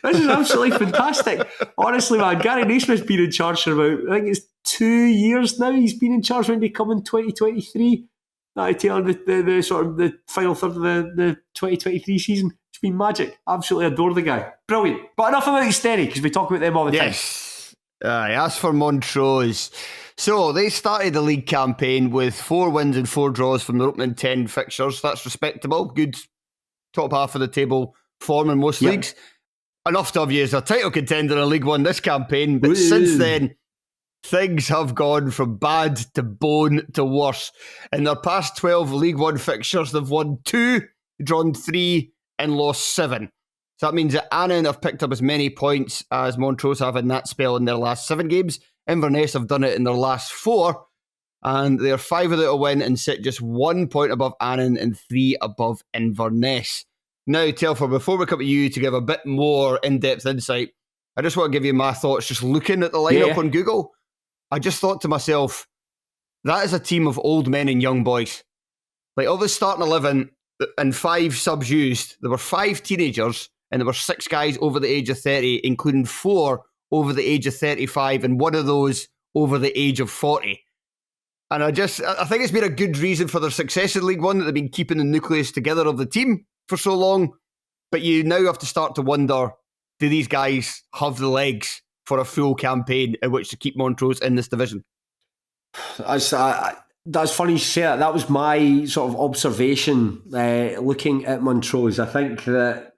This is absolutely fantastic. Honestly, man, Gary Naismith's been in charge for about, I think it's 2 years now. He's been in charge when they come in 2023. I tell him the sort of the final third of the 2023 season. It's been magic. Absolutely adore the guy. Brilliant. But enough about Stenny, because we talk about them all the time.
Yes. As for Montrose, so they started the league campaign with 4 wins and 4 draws from their opening 10 fixtures. That's respectable. Good top half of the table form in most leagues. Enough to have you as a title contender in League One this campaign, but since then, things have gone from bad to bone to worse. In their past 12 League One fixtures, they've won 2, drawn 3, and lost 7. So that means that Annan have picked up as many points as Montrose have in that spell in their last 7 games. Inverness have done it in their last 4, and they're 5 without a win and sit just 1 point above Annan and 3 above Inverness. Now, Telfer, before we come to you to give a bit more in-depth insight, I just want to give you my thoughts just looking at the lineup on Google. I just thought to myself, that is a team of old men and young boys. Like, of the starting 11 and 5 subs used, there were 5 teenagers and there were 6 guys over the age of 30, including 4 over the age of 35 and 1 of those over the age of 40. And I think it's been a good reason for their success in League One that they've been keeping the nucleus together of the team for so long. But you now have to start to wonder, do these guys have the legs for a full campaign in which to keep Montrose in this division?
That's funny you say that. That was my sort of observation looking at Montrose. I think that,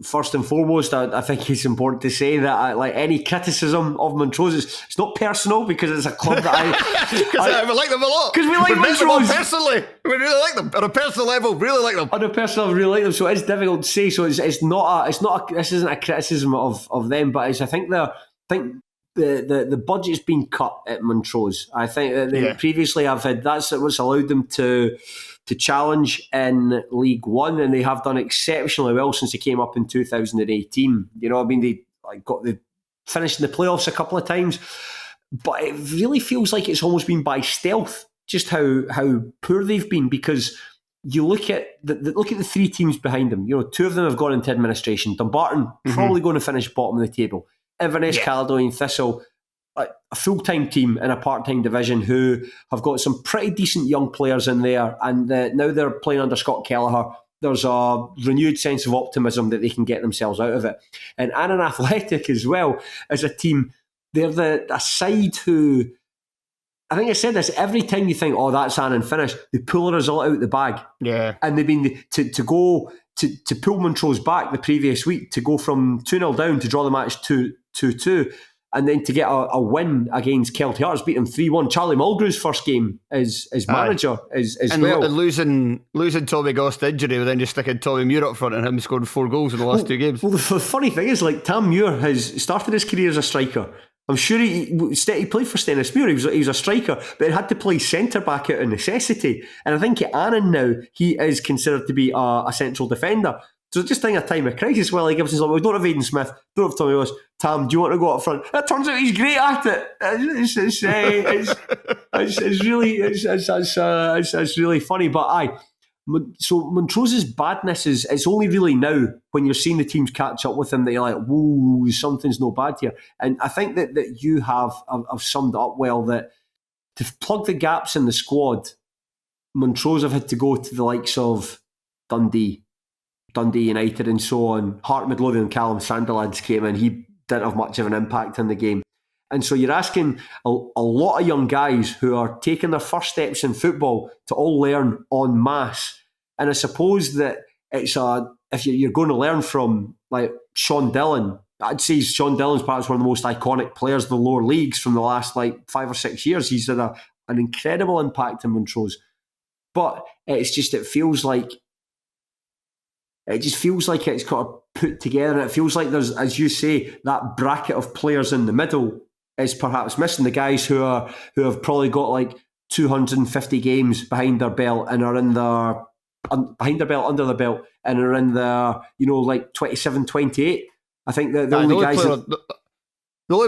first and foremost, I think it's important to say that any criticism of Montrose, it's not personal, because it's a club that
I like them a lot.
Because we like Montrose
personally. We really like them on a personal level. Really like them
on a personal level. Really like them. So it's difficult to say. So this isn't a criticism of them, but I think the budget's been cut at Montrose. I think that they previously have had, that's what's allowed them to challenge in League One, and they have done exceptionally well since they came up in 2018. They finished in the playoffs a couple of times, but it really feels like it's almost been by stealth just how poor they've been, because you look at the 3 teams behind them. 2 of them have gone into administration. Dumbarton probably going to finish bottom of the table. Inverness, Caledonian, Thistle, a full-time team in a part-time division who have got some pretty decent young players in there, and now they're playing under Scott Kelleher. There's a renewed sense of optimism that they can get themselves out of it. And Annan Athletic as well, as a team, they're a side who, I think I said this, every time you think, that's Annan finished, they pull a result out the bag.
Yeah.
And they've been to pull Montrose back the previous week, to go from 2-0 down to draw the match 2-2. And then to get a win against Kelty Hearts, beat them 3-1. Charlie Mulgrew's first game as manager as well.
And losing Tommy Goss to injury, but then just sticking Tommy Muir up front and him scoring 4 goals in the last 2 games.
Well, the funny thing is, like, Tam Muir has started his career as a striker. I'm sure he played for Stennismuir. He was a striker, but he had to play centre-back out of necessity. And I think at Annan now, he is considered to be a central defender. So just in a time of crisis, well, he gives us like, we don't have Aidan Smith, don't have Tommy Ross. Tam, do you want to go up front? It turns out he's great at it. It's really funny. But so Montrose's badness is, it's only really now when you're seeing the teams catch up with him that you're like, whoa, something's no bad here. And I think that you have summed it up well, that to plug the gaps in the squad, Montrose have had to go to the likes of Dundee United and so on. Hart Midlothian and Callum Sandilands came in. He didn't have much of an impact in the game. And so you're asking a lot of young guys who are taking their first steps in football to all learn en masse. And I suppose that it's if you're going to learn from like Sean Dillon, I'd say Sean Dillon's perhaps one of the most iconic players of the lower leagues from the last 5 or 6 years. He's had an incredible impact in Montrose. But it feels like it's got to put together. It feels like there's, as you say, that bracket of players in the middle is perhaps missing. The guys who have probably got like 250 games behind their belt and are in their under the belt and are in their like 27, 28. I think that the only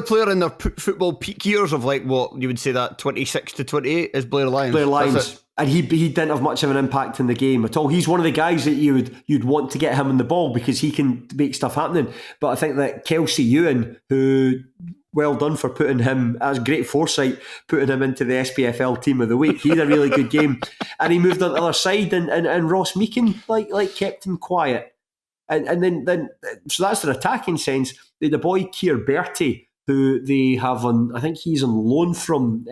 player in their football peak years of like what you would say that 26 to 28 is Blair Lyons. And he didn't have much of an impact in the game at all. He's one of the guys that you'd want to get him in the ball because he can make stuff happening. But I think that Kelsey Ewan, who, well done for putting him, as great foresight, putting him into the SPFL team of the week. He had a really good game. And he moved on to the other side and Ross Meakin like kept him quiet. And then so that's their attacking sense. They had the boy Keir Bertie, who they have on, I think he's on loan from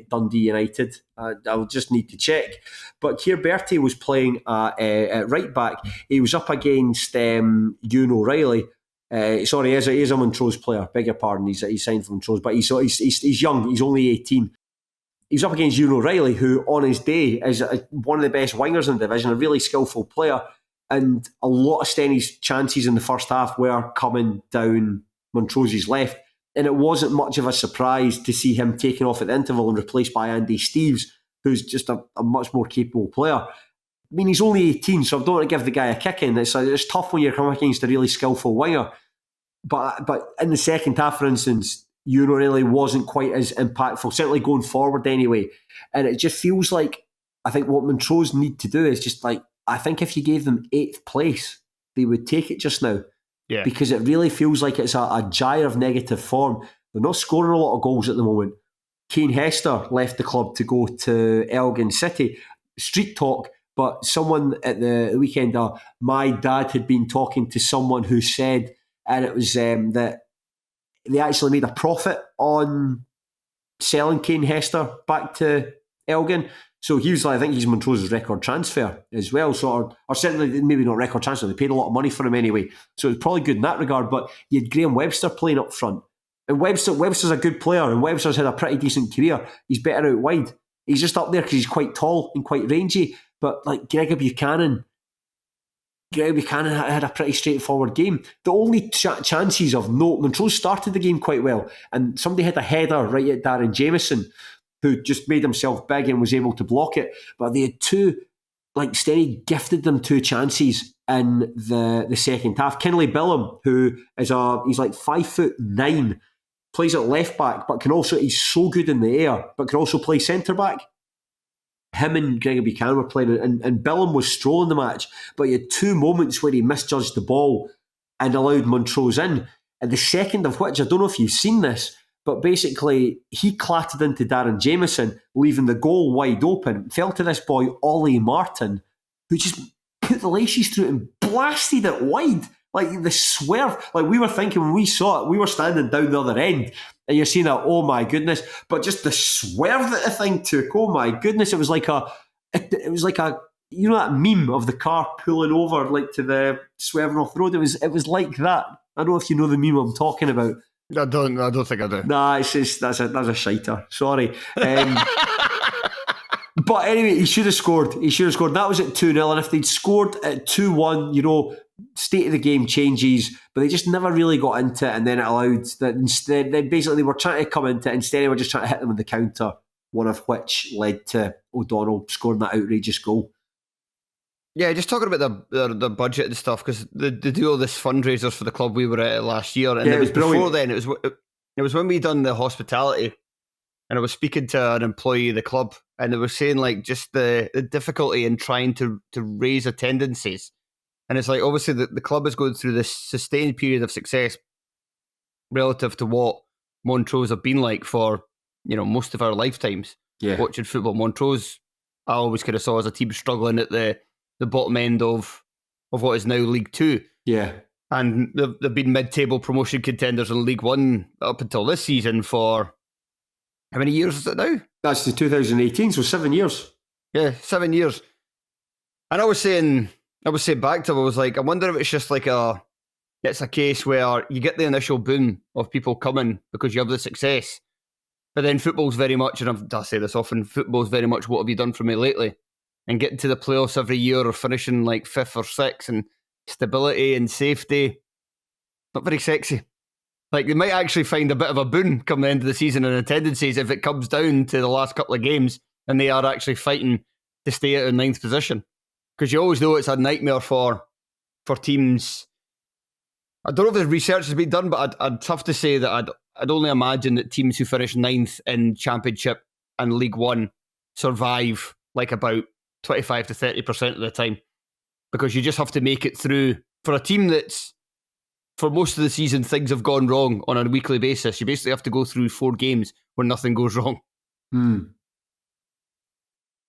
Dundee United. I'll just need to check. But Keir Bertie was playing at right back. He was up against Ewan O'Reilly. Sorry, he is a Montrose player. Beg your pardon. He's signed from Montrose, but he's young. He's only 18. He was up against Ewan O'Reilly, who on his day is one of the best wingers in the division, a really skillful player. And a lot of Stenny's chances in the first half were coming down Montrose's left. And it wasn't much of a surprise to see him taken off at the interval and replaced by Andy Steeves, who's just a much more capable player. I mean, he's only 18, so I don't want to give the guy a kick in. It's tough when you're coming against a really skillful winger. But in the second half, for instance, Ewan O'Reilly wasn't quite as impactful, certainly going forward anyway. And it just feels like, I think what Montrose need to do is just like, I think if you gave them 8th place, they would take it just now. Yeah. Because it really feels like it's a gyre of negative form. They're not scoring a lot of goals at the moment. Kane Hester left the club to go to Elgin City. Street talk, but someone at the weekend, my dad had been talking to someone who said, and it was that they actually made a profit on selling Kane Hester back to Elgin. So he was like, I think he's Montrose's record transfer as well. So, or certainly maybe not record transfer. They paid a lot of money for him anyway. So it's probably good in that regard. But you had Graham Webster playing up front. And Webster's a good player. And Webster's had a pretty decent career. He's better out wide. He's just up there because he's quite tall and quite rangy. But like Gregor Buchanan had a pretty straightforward game. The only chances of note, Montrose started the game quite well. And somebody had a header right at Darren Jameson, who just made himself big and was able to block it. But they had Stenny gifted them 2 chances in the second half. Kinley Billam, who is he's like 5'9", plays at left back, but he's so good in the air, but can also play centre back. Him and Gregor Buchanan were playing, and Billam was strolling the match, but he had 2 moments where he misjudged the ball and allowed Montrose in. And the second of which, I don't know if you've seen this, but basically, he clattered into Darren Jameson, leaving the goal wide open. Fell to this boy, Ollie Martin, who just put the laces through it and blasted it wide. Like the swerve. Like we were thinking when we saw it, we were standing down the other end, and you're seeing that, oh my goodness. But just the swerve that the thing took, oh my goodness. It was like a, you know that meme of the car pulling over like to the swerving off the road? It was like that. I don't know if you know the meme I'm talking about.
I don't think I do.
Nah, it's just, that's a shiter. Sorry. But anyway, he should have scored. That was at 2-0. And if they'd scored at 2-1, state of the game changes, but they just never really got into it. And then it allowed that instead, they were trying to come into it. Instead, they were just trying to hit them with the counter, one of which led to O'Donnell scoring that outrageous goal.
Yeah, just talking about the budget and stuff, because they do all this fundraisers for the club we were at last year. And
Yeah,
it was before
brilliant.
then. It was when we done the hospitality. And I was speaking to an employee of the club, and they were saying like just the difficulty in trying to raise attendances. And it's like, obviously the club is going through this sustained period of success relative to what Montrose have been like for, most of our lifetimes.
Yeah.
Watching football. Montrose, I always kind of saw as a team struggling at the bottom end of what is now League Two.
Yeah.
And they've been mid-table promotion contenders in League One up until this season for... How many years is it now?
That's the 2018, so 7 years.
Yeah, 7 years. And I was saying back to him, I was like, I wonder if it's just like it's a case where you get the initial boom of people coming because you have the success. But then football's very much, and I say this often, football's very much what have you done for me lately? And getting to the playoffs every year or finishing like 5th or 6th and stability and safety, not very sexy. Like, they might actually find a bit of a boon come the end of the season in attendances if it comes down to the last couple of games and they are actually fighting to stay out in 9th position. Because you always know it's a nightmare for teams. I don't know if the research has been done, but I'd have to say that I'd only imagine that teams who finish 9th in Championship and League One survive like about 25 to 30% of the time. Because you just have to make it through. For a team that's, for most of the season, things have gone wrong on a weekly basis. You basically have to go through 4 games where nothing goes wrong.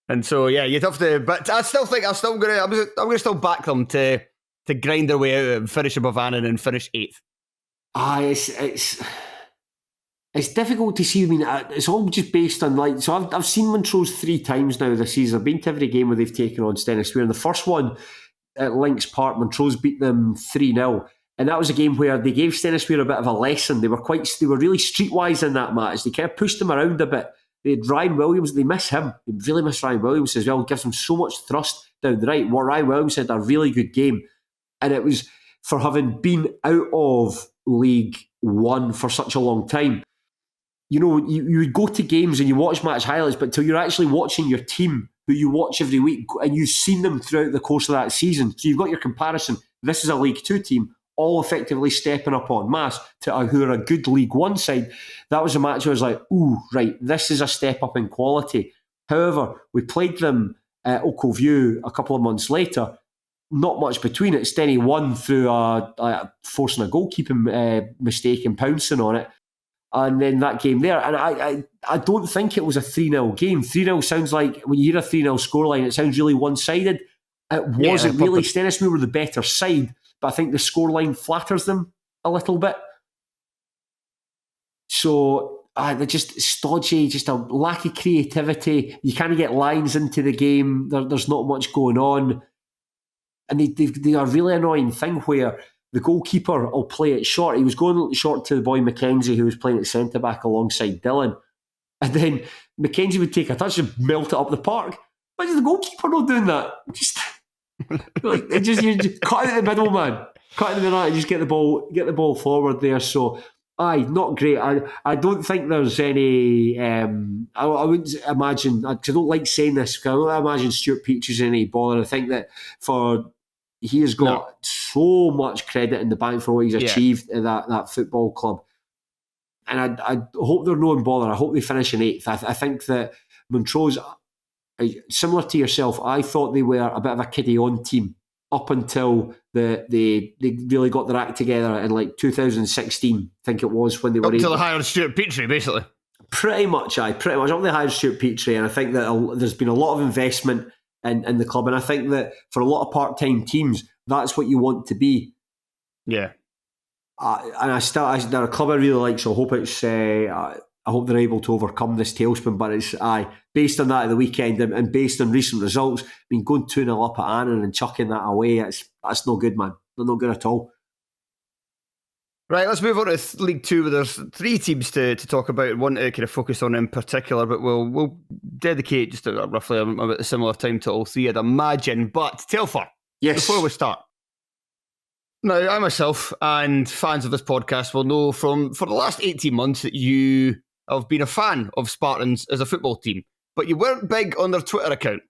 And so, yeah, you'd have to. But I still think I'm gonna still back them to grind their way out and finish above Annan and finish 8th.
It's difficult to see. I mean, it's all just based on So I've seen Montrose 3 times now this season. I've been to every game where they've taken on Stennisweir. And the first one at Links Park, Montrose beat them 3-0. And that was a game where they gave Stennisweir a bit of a lesson. They were really streetwise in that match. They kind of pushed them around a bit. They had Ryan Williams. They miss him. They really miss Ryan Williams as well. It gives them so much thrust down the right. Ryan Williams had a really good game. And it was for having been out of League One for such a long time. You would go to games and you watch match highlights, but until you're actually watching your team, who you watch every week, and you've seen them throughout the course of that season. So you've got your comparison. This is a League Two team, all effectively stepping up en masse to who are a good League One side. That was a match where I was like, ooh, right, this is a step up in quality. However, we played them at Oakville View a couple of months later. Not much between it. Stenny won through forcing a goalkeeping mistake and pouncing on it. And then that game there. And I don't think it was a 3-0 game. 3-0 sounds like, when you hear a 3-0 scoreline, it sounds really one-sided. It wasn't really. Stennisweir were the better side, but I think the scoreline flatters them a little bit. So they're just stodgy, just a lack of creativity. You kind of get lines into the game. There's not much going on. And they are a really annoying thing where the goalkeeper will play it short. He was going short to the boy Mackenzie, who was playing at centre-back alongside Dylan. And then Mackenzie would take a touch and melt it up the park. Why is the goalkeeper not doing that? Just you just cut it in the middle, man. Cut it in the middle and just get the ball forward there. So, not great. I don't think there's any. I wouldn't imagine, because I don't like saying this, because I don't imagine Stuart Peachey's any bother. I think that he has got so much credit in the bank for what he's achieved at that football club. And I hope they're no bother. I hope they finish in 8th. I think that Montrose, similar to yourself, I thought they were a bit of a kiddie-on team up until they really got their act together in like 2016, I think it was, when they were... Up
until they hired Stuart Peachey, basically.
Pretty much. Up they hired Stuart Peachey, and I think that there's been a lot of investment in the club, and I think that for a lot of part-time teams, that's what you want to be.
Yeah.
And they're a club I really like, so I hope I hope they're able to overcome this tailspin. But it's based on that at the weekend and based on recent results. I mean, going 2-0 up at Annan and chucking that away, that's no good, man. They're not good at all.
Right, let's move on to League Two, where there's three teams to talk about, one to kind of focus on in particular, but we'll dedicate just roughly about a similar time to all three, I'd imagine. But Telfer,
Yes.
before we start, now I myself and fans of this podcast will know for the last 18 months that you have been a fan of Spartans as a football team, but you weren't big on their Twitter account.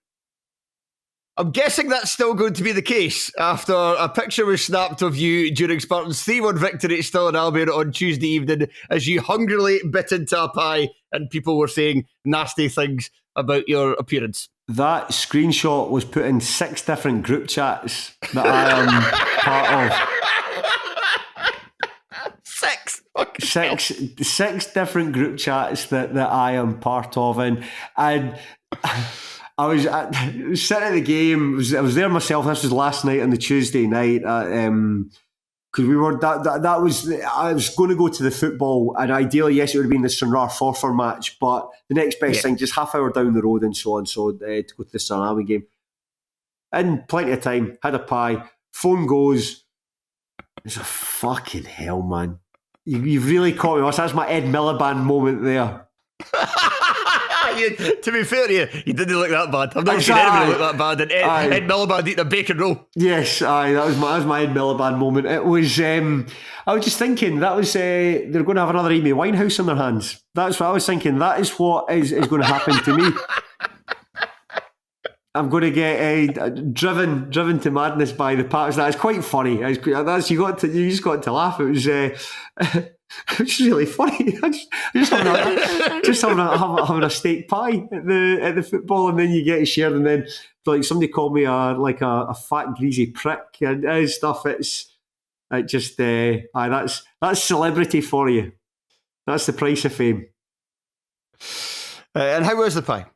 I'm guessing that's still going to be the case after a picture was snapped of you during Spartans' 3-1 victory at Stirling Albion on Tuesday evening as you hungrily bit into a pie and people were saying nasty things about your appearance.
That screenshot was put in 6 different group chats that I am part of. Six different group chats that I am part of, and I was sitting at the game. I was there myself. This was last night on the Tuesday night. Because we were that was I was going to go to the football, and ideally, yes, it would have been the Stranraer Forfar match, but the next best thing, just half hour down the road and so on. So to go to the Stirling Albion game, and plenty of time. Had a pie. Phone goes. It's a fucking hell, man. You've really caught me. That's my Ed Miliband moment there.
To be fair to you didn't look that bad. I'm not sure anybody looked that bad. And Ed Miliband eating a bacon roll.
Yes, that was my Ed Miliband moment. It was. I was just thinking that was they're going to have another Amy Winehouse on their hands. That's what I was thinking. That is what is going to happen to me. I'm going to get driven to madness by the Pats. That's quite funny. You just got to laugh. It was. It's really funny. Just having a steak pie at the football, and then you get shared, and then like somebody called me a fat greasy prick and stuff. That's celebrity for you. That's the price of fame.
And how was the pie?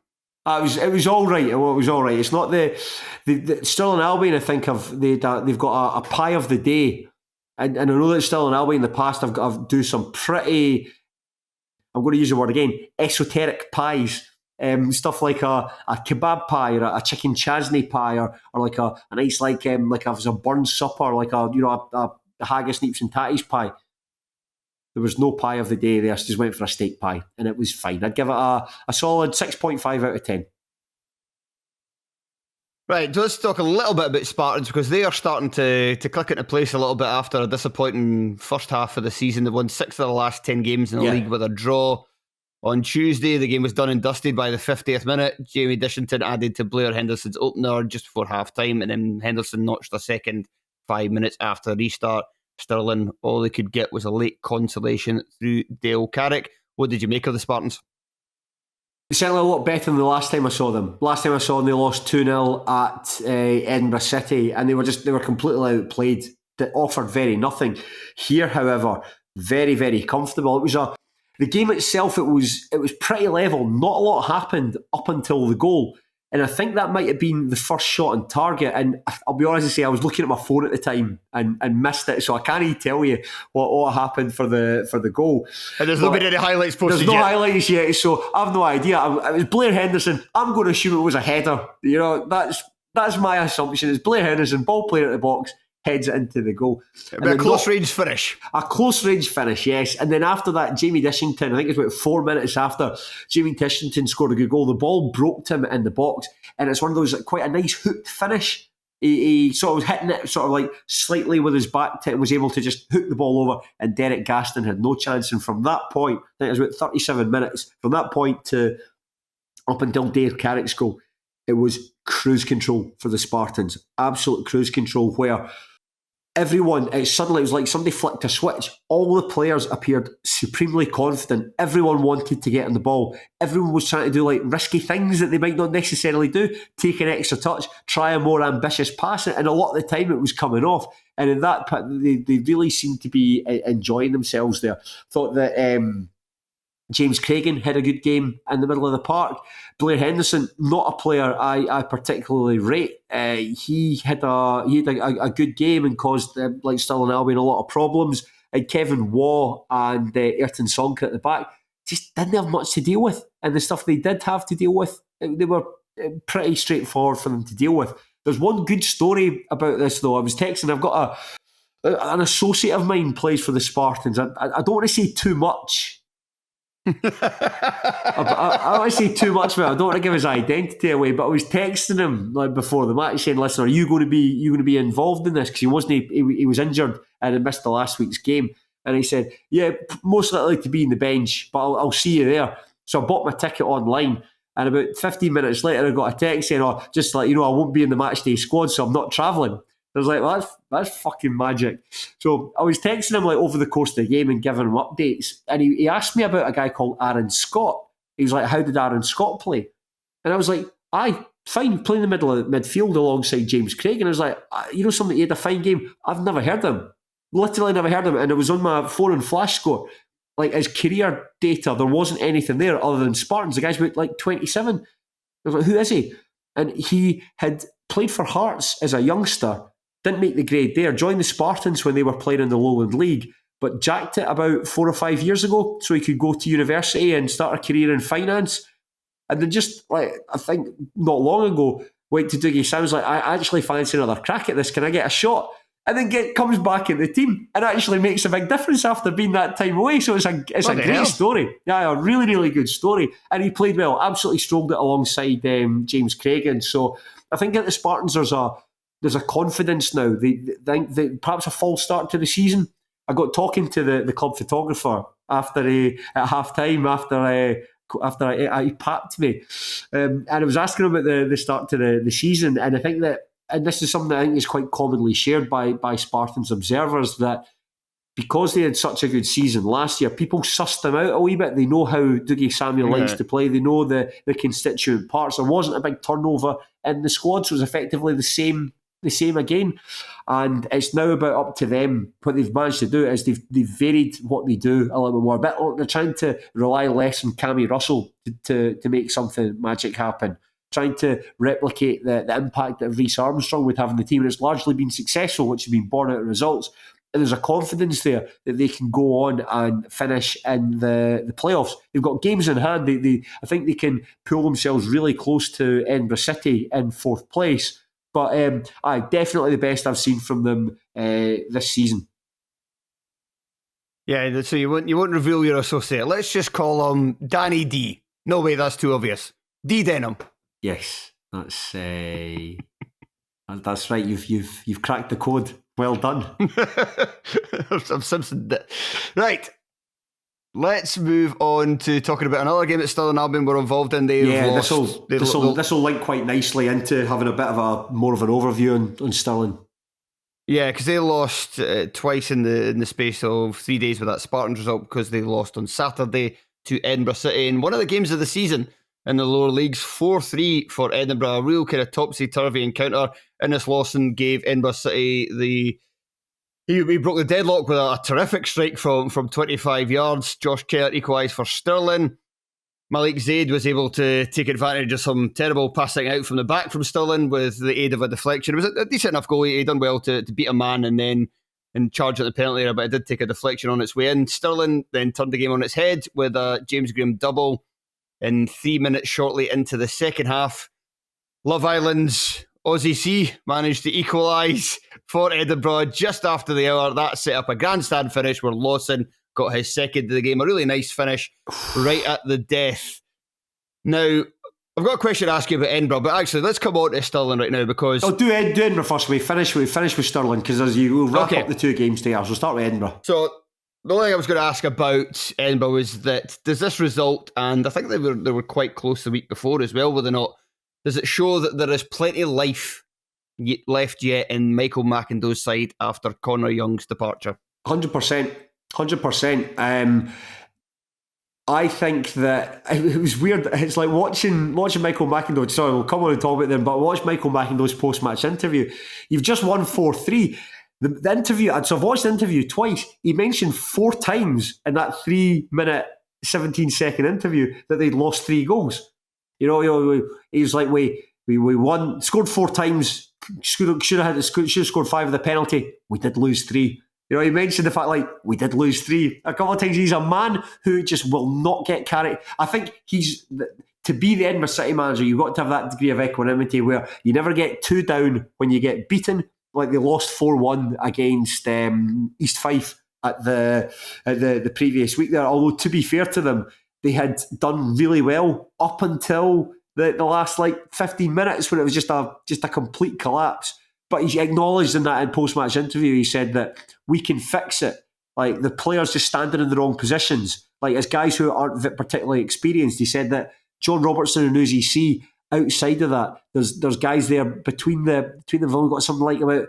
It was all right. It was all right. It's not the Stirling Albion. I think they've got a pie of the day. And I know that Stirling Albion in the past I've do some pretty, I'm going to use the word again, esoteric pies. Stuff like a kebab pie or a chicken chasney pie or like a nice like if it was a burn supper, like a haggis, neeps and tatties pie. There was no pie of the day there. I just went for a steak pie and it was fine. I'd give it a solid 6.5 out of 10.
Right, so let's talk a little bit about Spartans because they are starting to click into place a little bit after a disappointing first half of the season. They've won 6 of the last 10 games in the league with a draw. On Tuesday, the game was done and dusted by the 50th minute. Jamie Dishington added to Blair Henderson's opener just before half-time, and then Henderson notched a second 5 minutes after restart. Stirling, all they could get was a late consolation through Dale Carrick. What did you make of the Spartans?
Certainly a lot better than the last time I saw them. Last time I saw them, they lost 2-0 at Edinburgh City, and they were completely outplayed. They offered very nothing. Here, however, very, very comfortable. It was the game itself. It was pretty level. Not a lot happened up until the goal, and I think that might have been the first shot on target. And I'll be honest and say I was looking at my phone at the time and missed it, so I can't even tell you what happened for the goal.
And there's not been any highlights posted yet.
There's no highlights yet, so I've no idea. It was Blair Henderson. I'm going to assume it was a header. That's my assumption. It's Blair Henderson, ball player at the box, heads it into the goal.
A close range finish.
A close range finish, yes. And then after that, Jamie Dishington, I think it's about 4 minutes after Jamie Dishington scored a good goal, the ball broke him in the box, and it's one of those quite a nice hooked finish. He sort of was hitting it sort of like slightly with his back to it and was able to just hook the ball over, and Derek Gaston had no chance. And from that point, I think it was about 37 minutes, from that point to up until Dale Carrick's goal, it was cruise control for the Spartans. Absolute cruise control where everyone, suddenly it was like somebody flicked a switch. All the players appeared supremely confident. Everyone wanted to get on the ball. Everyone was trying to do like risky things that they might not necessarily do. Take an extra touch, try a more ambitious pass. And a lot of the time it was coming off. And in that, they really seemed to be enjoying themselves there. Thought that James Cragen had a good game in the middle of the park. Blair Henderson, not a player I particularly rate. He had a good game and caused like Stirling Albion a lot of problems. And Kevin Waugh and Ayrton Sonker at the back just didn't have much to deal with. And the stuff they did have to deal with, they were pretty straightforward for them to deal with. There's one good story about this though. I was texting. I've got an associate of mine plays for the Spartans. I don't want to say too much. I don't want to say too much about it. I don't want to give his identity away, but I was texting him like before the match saying, listen, are you going to be involved in this? Because he was injured and he missed the last week's game. And he said, yeah, most likely to be in the bench, but I'll see you there. So I bought my ticket online, and about 15 minutes later I got a text saying, oh, just like, I won't be in the match day squad, so I'm not travelling. I was like, well, that's fucking magic. So I was texting him like over the course of the game and giving him updates. And he asked me about a guy called Aaron Scott. He was like, how did Aaron Scott play? And I was like, aye, fine, playing the middle of midfield alongside James Craig. And I was like, something, he had a fine game. I've never heard of him. Literally never heard of him. And it was on my phone and flash score. Like his career data, there wasn't anything there other than Spartans. The guy's about like 27. I was like, who is he? And he had played for Hearts as a youngster. Didn't make the grade there, joined the Spartans when they were playing in the Lowland League, but jacked it about 4 or 5 years ago so he could go to university and start a career in finance. And then just, like, I think not long ago, went to Dougie Sam's like, I actually fancy another crack at this. Can I get a shot? And then comes back in the team and actually makes a big difference after being that time away. So it's a great story. Yeah, a really, really good story. And he played well, absolutely strolled it alongside James Craig. And so I think at the Spartans there's a confidence now. They think that perhaps a false start to the season. I got talking to the club photographer after at half time after he papped me, and I was asking him about the start to the season. And I think that, and this is something that I think is quite commonly shared by Spartans observers, that because they had such a good season last year, people sussed them out a wee bit. They know how Dougie Samuel likes to play. They know the constituent parts. There wasn't a big turnover in the squad, so it was effectively the same again. And it's now about up to them. What they've managed to do is they've varied what they do a little bit more. They're trying to rely less on Cammy Russell to make something magic happen, trying to replicate the impact that Reece Armstrong would have in the team. And it's largely been successful, which has been borne out of results. And there's a confidence there that they can go on and finish in the playoffs. They've got games in hand. I think they can pull themselves really close to Edinburgh City in 4th place. But definitely the best I've seen from them this season.
Yeah, so you won't reveal your associate. Let's just call him Danny D. No way, that's too obvious. D Denham.
Yes, that's right. You've cracked the code. Well done.
I'm Simpson. Right. Let's move on to talking about another game that Stirling Albion were involved in.
This will link quite nicely into having a bit of more of an overview on Stirling.
Yeah, because they lost twice in the space of 3 days with that Spartans result, because they lost on Saturday to Edinburgh City in one of the games of the season in the lower leagues. 4-3 for Edinburgh, a real kind of topsy-turvy encounter. Innes Lawson gave Edinburgh City He broke the deadlock with a terrific strike from 25 yards. Josh Kerr equalised for Stirling. Malik Zaid was able to take advantage of some terrible passing out from the back from Stirling with the aid of a deflection. It was a decent enough goal. He done well to beat a man and charge at the penalty area, but it did take a deflection on its way in. Stirling then turned the game on its head with a James Graham double in 3 minutes shortly into the second half. Love Island's Aussie C managed to equalise for Edinburgh just after the hour. That set up a grandstand finish where Lawson got his second of the game. A really nice finish right at the death. Now, I've got a question to ask you about Edinburgh, but actually, let's come on to Stirling right now because...
Oh, do Edinburgh first. We finish with Stirling because as we'll wrap up the two games together. So we'll start with Edinburgh.
So, the only thing I was going to ask about Edinburgh was that does this result, and I think they were quite close the week before as well, were they not? Does it show that there is plenty of life left yet in Michael McIndoe's side after Connor Young's departure?
100%. 100%. I think that it was weird. It's like watching Michael McIndoe. Sorry, we'll come on and talk about them, but watch Michael McIndoe's post-match interview. You've just won 4-3. The interview, so I've watched the interview twice. He mentioned 4 times in that 3-minute, 17-second interview that they'd lost 3 goals. You know, he was like, we won, scored 4 times, should have scored 5 with the penalty. We did lose 3. You know, he mentioned the fact, like, we did lose 3 a couple of times. He's a man who just will not get carried. I think to be the Edinburgh City manager, you've got to have that degree of equanimity where you never get too down when you get beaten, like they lost 4-1 against East Fife at the previous week there. Although, to be fair to them, they had done really well up until the last 15 minutes when it was just a complete collapse. But he acknowledged in that post-match interview, he said that we can fix it. Like, the players just standing in the wrong positions. Like, as guys who aren't particularly experienced, he said that John Robertson and Uzi C, outside of that, there's guys there between them. They've only got something like about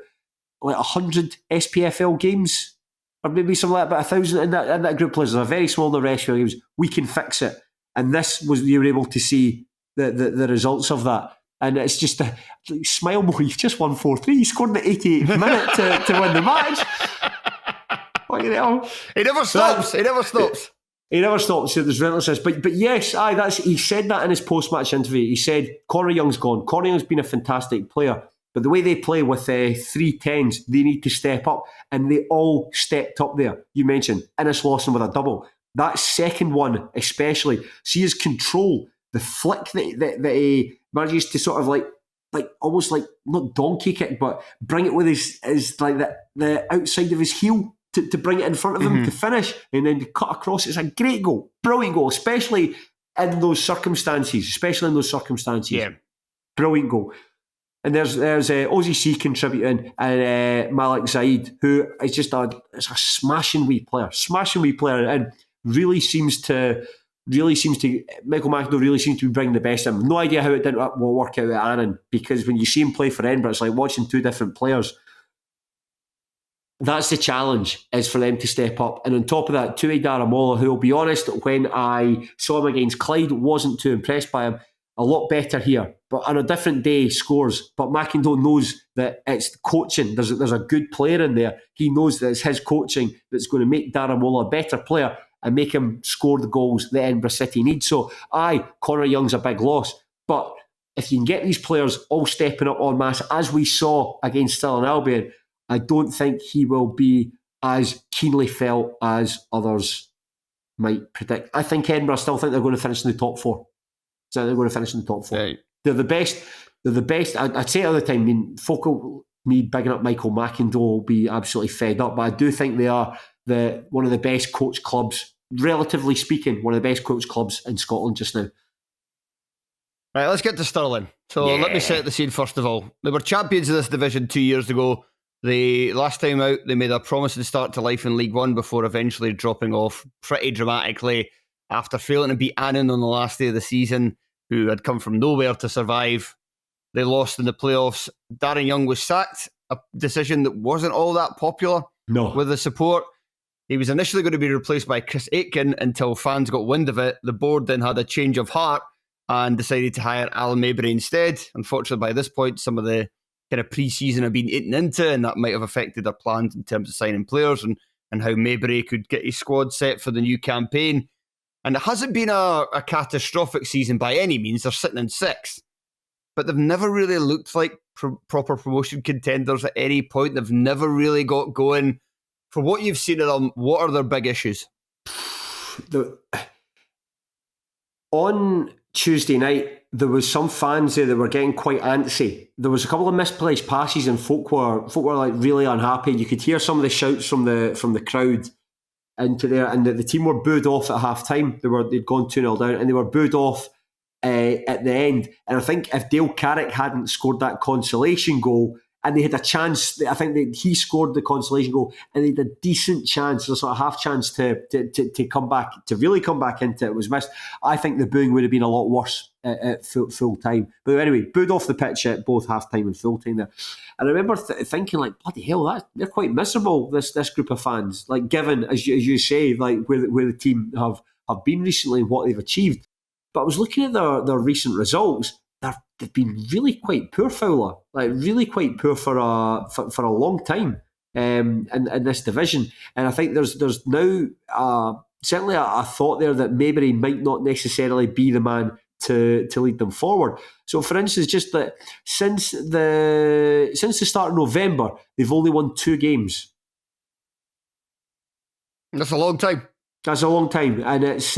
100 SPFL games, or maybe something like about 1,000 in that group of players. There's a very small number of SPFL games. We can fix it. And this was, you were able to see the results of that. And it's just a smile more. You've just won 4-3. He scored in the 88th minute to win the match.
He never stops. He never stops.
He never stops. So there's relentlessness. But yes, he said that in his post-match interview. He said, Connor Young's gone. Connor Young's been a fantastic player. But the way they play with 3-10s, they need to step up. And they all stepped up there. You mentioned Innes Lawson with a double. That second one especially. See his control. The flick that he manages to sort of like almost like not donkey kick, but bring it with his like the outside of his heel to bring it in front of him to finish, and then to cut across. It's a great goal, brilliant goal, especially in those circumstances. Yeah, brilliant goal. And there's Ozzy C contributing, and Malik Zaid, who is just a smashing wee player, and really seems to. Michael McIndoe really seems to be bringing the best in him. No idea how it didn't work out at Annan, because when you see him play for Edinburgh, it's like watching two different players. That's the challenge, is for them to step up. And on top of that, Tui Daramola, who, I'll be honest, when I saw him against Clyde, wasn't too impressed by him. A lot better here, but on a different day scores. But McIndoe knows that it's coaching. There's a good player in there. He knows that it's his coaching that's going to make Daramola a better player and make him score the goals that Edinburgh City need. So, Connor Young's a big loss. But if you can get these players all stepping up en masse, as we saw against Stirling Albion, I don't think he will be as keenly felt as others might predict. I think Edinburgh still think they're going to finish in the top four. Right. They're the best. I'd say it all the time. I mean, me bigging up Michael McIndoe will be absolutely fed up, but I do think they are one of the best coach clubs, relatively speaking, one of the best coach clubs in Scotland just now.
Right, let's get to Stirling. So Let me set the scene first of all. They were champions of this division 2 years ago. Last time out, they made a promising start to life in League One before eventually dropping off pretty dramatically after failing to beat Annan on the last day of the season, who had come from nowhere to survive. They lost in the playoffs. Darren Young was sacked, a decision that wasn't all that popular with the support. He was initially going to be replaced by Chris Aitken until fans got wind of it. The board then had a change of heart and decided to hire Alan Mabry instead. Unfortunately, by this point, some of the kind of pre-season had been eaten into, and that might have affected their plans in terms of signing players and how Mabry could get his squad set for the new campaign. And it hasn't been a catastrophic season by any means. They're sitting in sixth. But they've never really looked like proper promotion contenders at any point. They've never really got going. For what you've seen of them, what are their big issues? On Tuesday night, there was some fans there that were getting quite antsy. There was a couple of misplaced passes, and folk were like really unhappy. You could hear some of the shouts from the crowd into there, and the team were booed off at half time. They'd gone 2-0 down, and they were booed off at the end. And I think if Dale Carrick hadn't scored that consolation goal, and they had a chance, I think that he scored the consolation goal, and they had a decent chance, a sort of half chance to come back, to really come back into it, was missed. I think the booing would have been a lot worse at full time. But anyway, booed off the pitch at both half time and full time there. And I remember thinking, like, bloody hell, they're quite miserable, this group of fans. Like, given, as you say, like where the team have been recently and what they've achieved. But I was looking at their recent results. They've been really quite poor, Fowler. Like, really quite poor for a long time in this division. And I think there's now certainly a thought there that Mabry might not necessarily be the man to lead them forward. So, for instance, just that since the start of November, they've only won 2 games. That's a long time.
And it's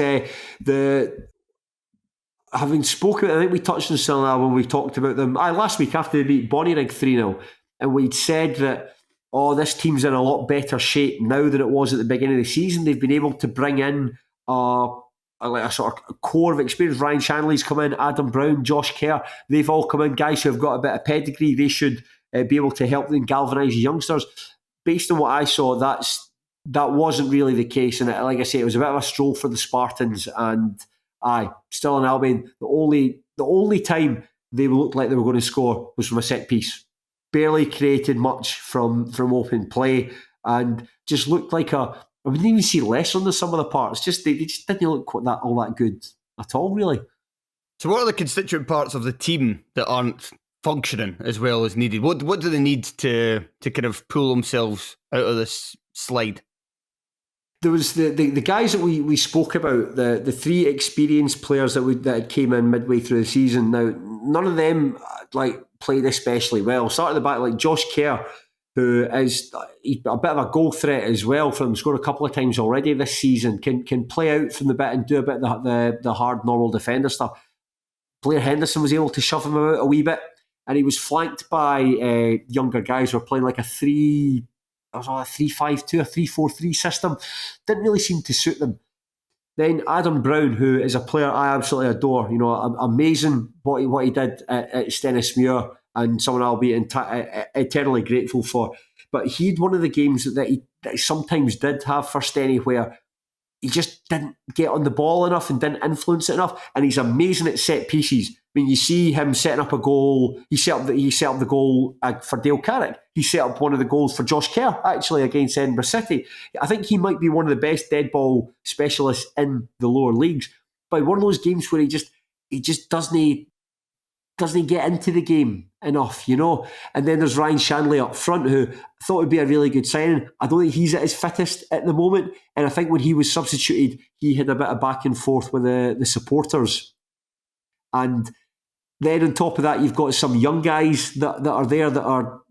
having spoken, I think we touched on Stirling Albion when we talked about them last week after they beat Bonnyrigg 3-0. and we'd said that, this team's in a lot better shape now than it was at the beginning of the season. They've been able to bring in a sort of core of experience. Ryan Shanley's come in, Adam Brown, Josh Kerr. They've all come in, guys who have got a bit of pedigree. They should be able to help them galvanise youngsters. Based on what I saw, that wasn't really the case. And like I say, it was a bit of a stroll for the Spartans. And Stirling Albion, the only time they looked like they were going to score was from a set piece. Barely created much from open play, and just looked like I wouldn't even see less on the sum of the parts. They just didn't look all that good at all, really.
So what are the constituent parts of the team that aren't functioning as well as needed? What do they need to kind of pull themselves out of this slide?
There was the guys that we spoke about, the three experienced players that came in midway through the season. Now, none of them played especially well. Start at the back, like Josh Kerr, who is a bit of a goal threat as well for them. Scored a couple of times already this season. Can play out from the bit and do a bit of the hard normal defender stuff. Blair Henderson was able to shove him out a wee bit, and he was flanked by younger guys who were playing like a 3-5-2, a 3-4-3 system. Didn't really seem to suit them. Then Adam Brown, who is a player I absolutely adore, amazing what he did at Stennismuir, and someone I'll be eternally grateful for. But he had one of the games that he sometimes did have for Stenny where he just didn't get on the ball enough and didn't influence it enough. And he's amazing at set pieces. I mean, you see him setting up a goal. He set up the goal for Dale Carrick. He set up one of the goals for Josh Kerr, actually, against Edinburgh City. I think he might be one of the best dead ball specialists in the lower leagues. But one of those games where he just doesn't get into the game enough, And then there's Ryan Shanley up front, who I thought would be a really good signing. I don't think he's at his fittest at the moment. And I think when he was substituted, he had a bit of back and forth with the supporters. And then on top of that, you've got some young guys that are there that are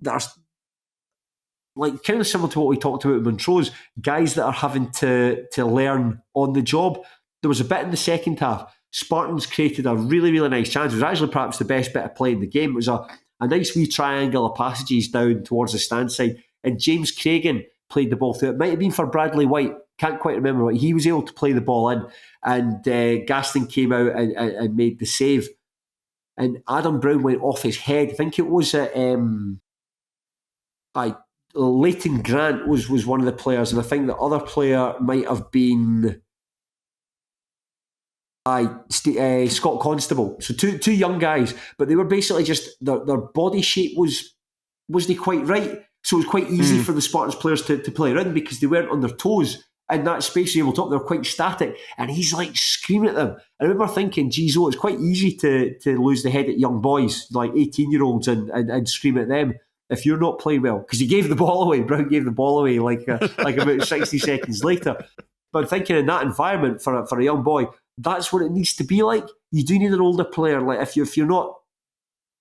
like kind of similar to what we talked about with Montrose, guys that are having to learn on the job. There was a bit in the second half. Spartans created a really, really nice chance. It was actually perhaps the best bit of play in the game. It was a nice wee triangle of passages down towards the stand side. And James Cragen played the ball through. It might have been for Bradley White. Can't quite remember. But he was able to play the ball in. And Gaston came out and made the save. And Adam Brown went off his head. I think it was Leighton Grant was one of the players. And I think the other player might have been Scott Constable. So two young guys, but they were basically just their body shape wasn't quite right. So it was quite easy for the Spartans players to play around because they weren't on their toes in that space able top. They were quite static, and he's like screaming at them. I remember thinking, geez, it's quite easy to lose the head at young boys, like 18-year-olds, and scream at them if you're not playing well. Because he gave the ball away. Brown gave the ball away like about 60 seconds later. But thinking in that environment for a young boy, that's what it needs to be like. You do need an older player. Like if you're not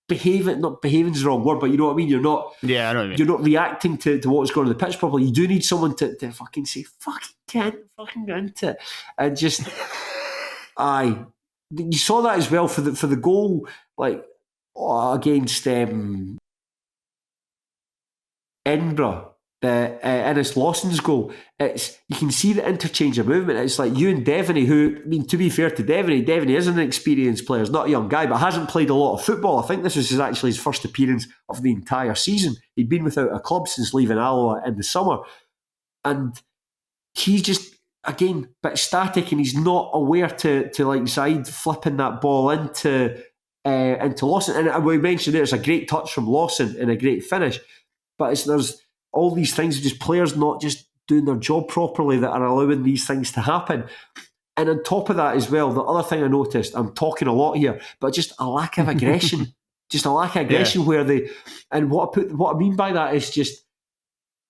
not behaving is the wrong word, but you know what I mean. You're not.
Yeah, I know what you mean.
You're not reacting to what's going on in the pitch properly. You do need someone to fucking say fucking get into it, and just You saw that as well for the goal, like against Edinburgh. Ennis Lawson's goal, you can see the interchange of movement. It's like you and Devaney, who, I mean, to be fair to Devaney is an experienced player, he's not a young guy, but hasn't played a lot of football. I think this was actually his first appearance of the entire season. He'd been without a club since leaving Alloa in the summer, and he's just, again, a bit static, and he's not aware to like Zaid flipping that ball into Lawson. And we mentioned there's a great touch from Lawson and a great finish, but there's all these things are just players not just doing their job properly that are allowing these things to happen. And on top of that as well, the other thing I noticed, I'm talking a lot here, but just a lack of aggression. Just a lack of aggression where and what I mean by that is just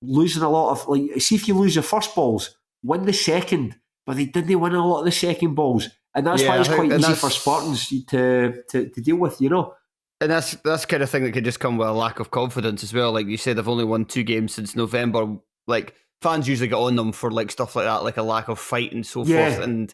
losing a lot of, like, see if you lose your first balls, win the second, but they didn't win a lot of the second balls. And that's why it's quite easy for Spartans to deal with,
And that's kind of thing that could just come with a lack of confidence as well. Like you said, they've only won 2 games since November. Like, fans usually get on them for like stuff like that, like a lack of fight and so forth. And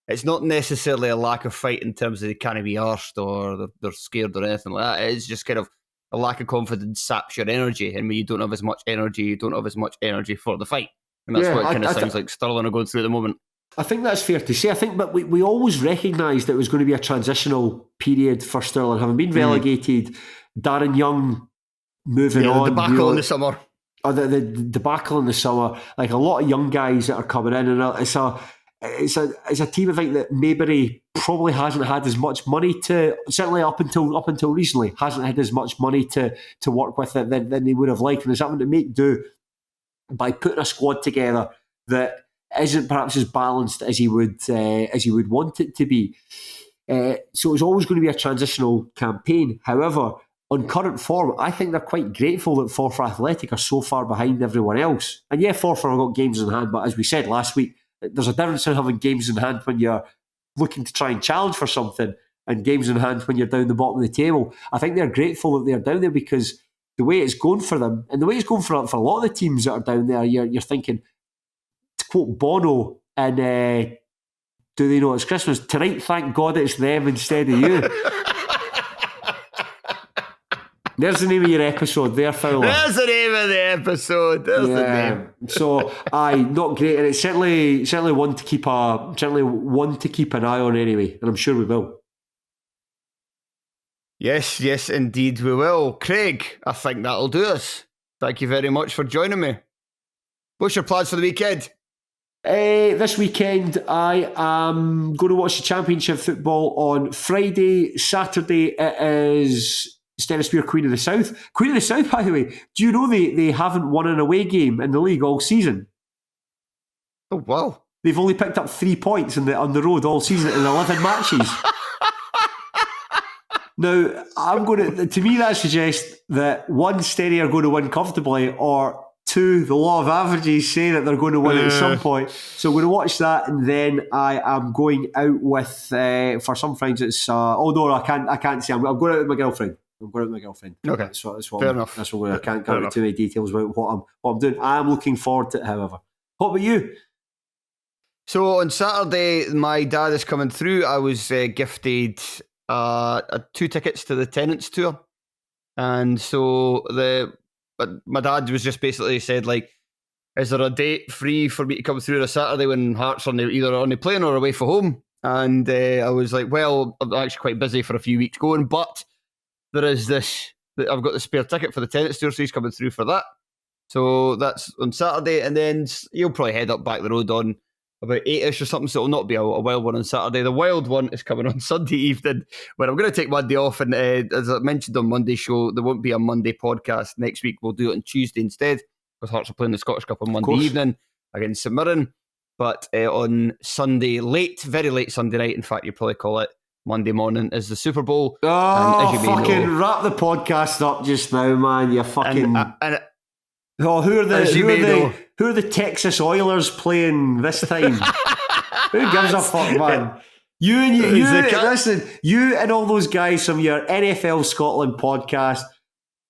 it's not necessarily a lack of fight in terms of they can't be arsed or they're scared or anything like that. It's just kind of a lack of confidence saps your energy, and when you don't have as much energy, you don't have as much energy for the fight. And that's what it kind of sounds like Stirling are going through at the moment.
I think that's fair to say. I think, but we always recognised it was going to be a transitional period for Stirling, having been relegated. Darren Young moving on.
The debacle in the summer.
Or the debacle in the summer. Like a lot of young guys that are coming in, and it's a team, I think, that Maybury probably hasn't had as much money to, certainly up until recently, hasn't had as much money to work with it than they would have liked, and is having to make do by putting a squad together that isn't perhaps as balanced as he would want it to be. So it's always going to be a transitional campaign. However, on current form, I think they're quite grateful that Forfar Athletic are so far behind everyone else. And yeah, Forfar have got games in hand, but as we said last week, there's a difference in having games in hand when you're looking to try and challenge for something and games in hand when you're down the bottom of the table. I think they're grateful that they're down there because the way it's going for them, and the way it's going for a lot of the teams that are down there, you're thinking, to quote Bono in Do They Know It's Christmas, tonight, thank God it's them instead of you. There's the name of your episode there, Fowler.
There's the name of the episode. There's the name.
So, not great, and it's certainly one to keep an eye on anyway, and I'm sure we will.
Yes, indeed we will. Craig, I think that'll do us. Thank you very much for joining me. What's your plans for the weekend?
This weekend, I am going to watch the Championship football on Friday. Saturday, it is Stennispear Queen of the South. Queen of the South, by the way, do you know they haven't won an away game in the league all season?
Oh, wow.
They've only picked up 3 points on the road all season in 11 matches. Now, to me, that suggests that one, Stenny are going to win comfortably, or two, the law of averages say that they're going to win at some point. So I'm going to watch that, and then I am going out with, for some friends, it's, no, I can't say, I'm going out with my girlfriend.
Okay.
That's what
Fair enough.
That's what I can't go into too many details about what I'm doing. I am looking forward to it, however. What about you?
So on Saturday, my dad is coming through. I was gifted 2 tickets to the Tenants tour, and so my dad was just basically said, like, is there a date free for me to come through on a Saturday when Hearts are either on the plane or away from home? And I was like, well, I'm actually quite busy for a few weeks going, but there is this, I've got the spare ticket for the Tenants tour, so he's coming through for that. So that's on Saturday, and then you'll probably head up back the road on about 8ish or something, so it'll not be a wild one on Saturday. The wild one is coming on Sunday evening, when I'm going to take Monday off, and as I mentioned on Monday's show, there won't be a Monday podcast next week. We'll do it on Tuesday instead, because Hearts are playing the Scottish Cup on Monday evening against St Mirren. But on Sunday, very late Sunday night, in fact, you probably call it Monday morning, is the Super Bowl.
Oh, and fucking wrap the podcast up just now, man. You fucking... who are the Texas Oilers playing this time? Who gives a fuck, man? You and all those guys from your NFL Scotland podcast,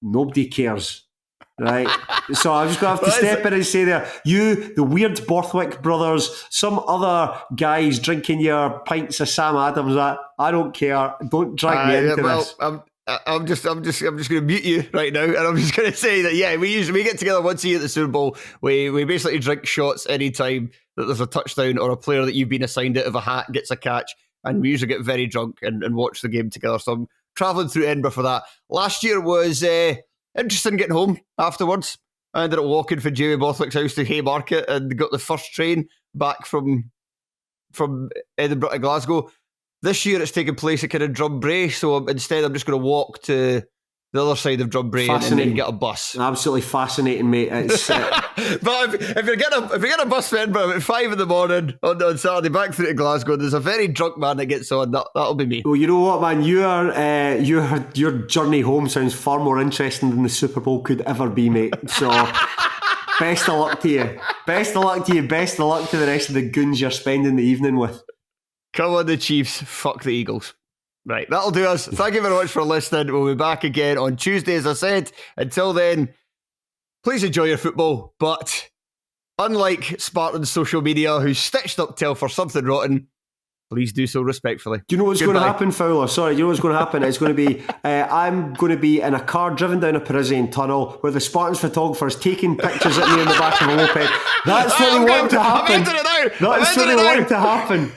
nobody cares. Right? So I'm just going to have to step in and say there, you, the weird Borthwick brothers, some other guys drinking your pints of Sam Adams, I don't care. Don't drag me into this.
I'm just going to mute you right now, and I'm just going to say that we get together once a year at the Super Bowl. We basically drink shots anytime that there's a touchdown or a player that you've been assigned out of a hat gets a catch, and we usually get very drunk and watch the game together. So I'm travelling through Edinburgh for that. Last year was interesting getting home afterwards. I ended up walking from Jamie Borthwick's house to Haymarket and got the first train back from Edinburgh to Glasgow. This year it's taking place at kind of Drumbray, so instead I'm just going to walk to the other side of Drumbray and then get a bus.
Absolutely fascinating, mate. It's,
but if you're getting a bus from Edinburgh at 5 in the morning on Saturday back through to Glasgow, there's a very drunk man that gets on. That'll be me.
Well, you know what, man? Your journey home sounds far more interesting than the Super Bowl could ever be, mate. So best of luck to you. Best of luck to you. Best of luck to the rest of the goons you're spending the evening with.
Come on, the Chiefs. Fuck the Eagles. Right, that'll do us. Thank you very much for listening. We'll be back again on Tuesday, as I said. Until then, please enjoy your football. But unlike Spartans social media, who stitched up Telfer something rotten, Please do so respectfully.
Do you know what's going to happen, Fowler? Sorry, do you know what's going to happen? It's going to be, I'm going to be in a car driven down a Parisian tunnel where the Spartans photographer is taking pictures at me in the back of a moped. That's what they want to happen. That's what they want to happen.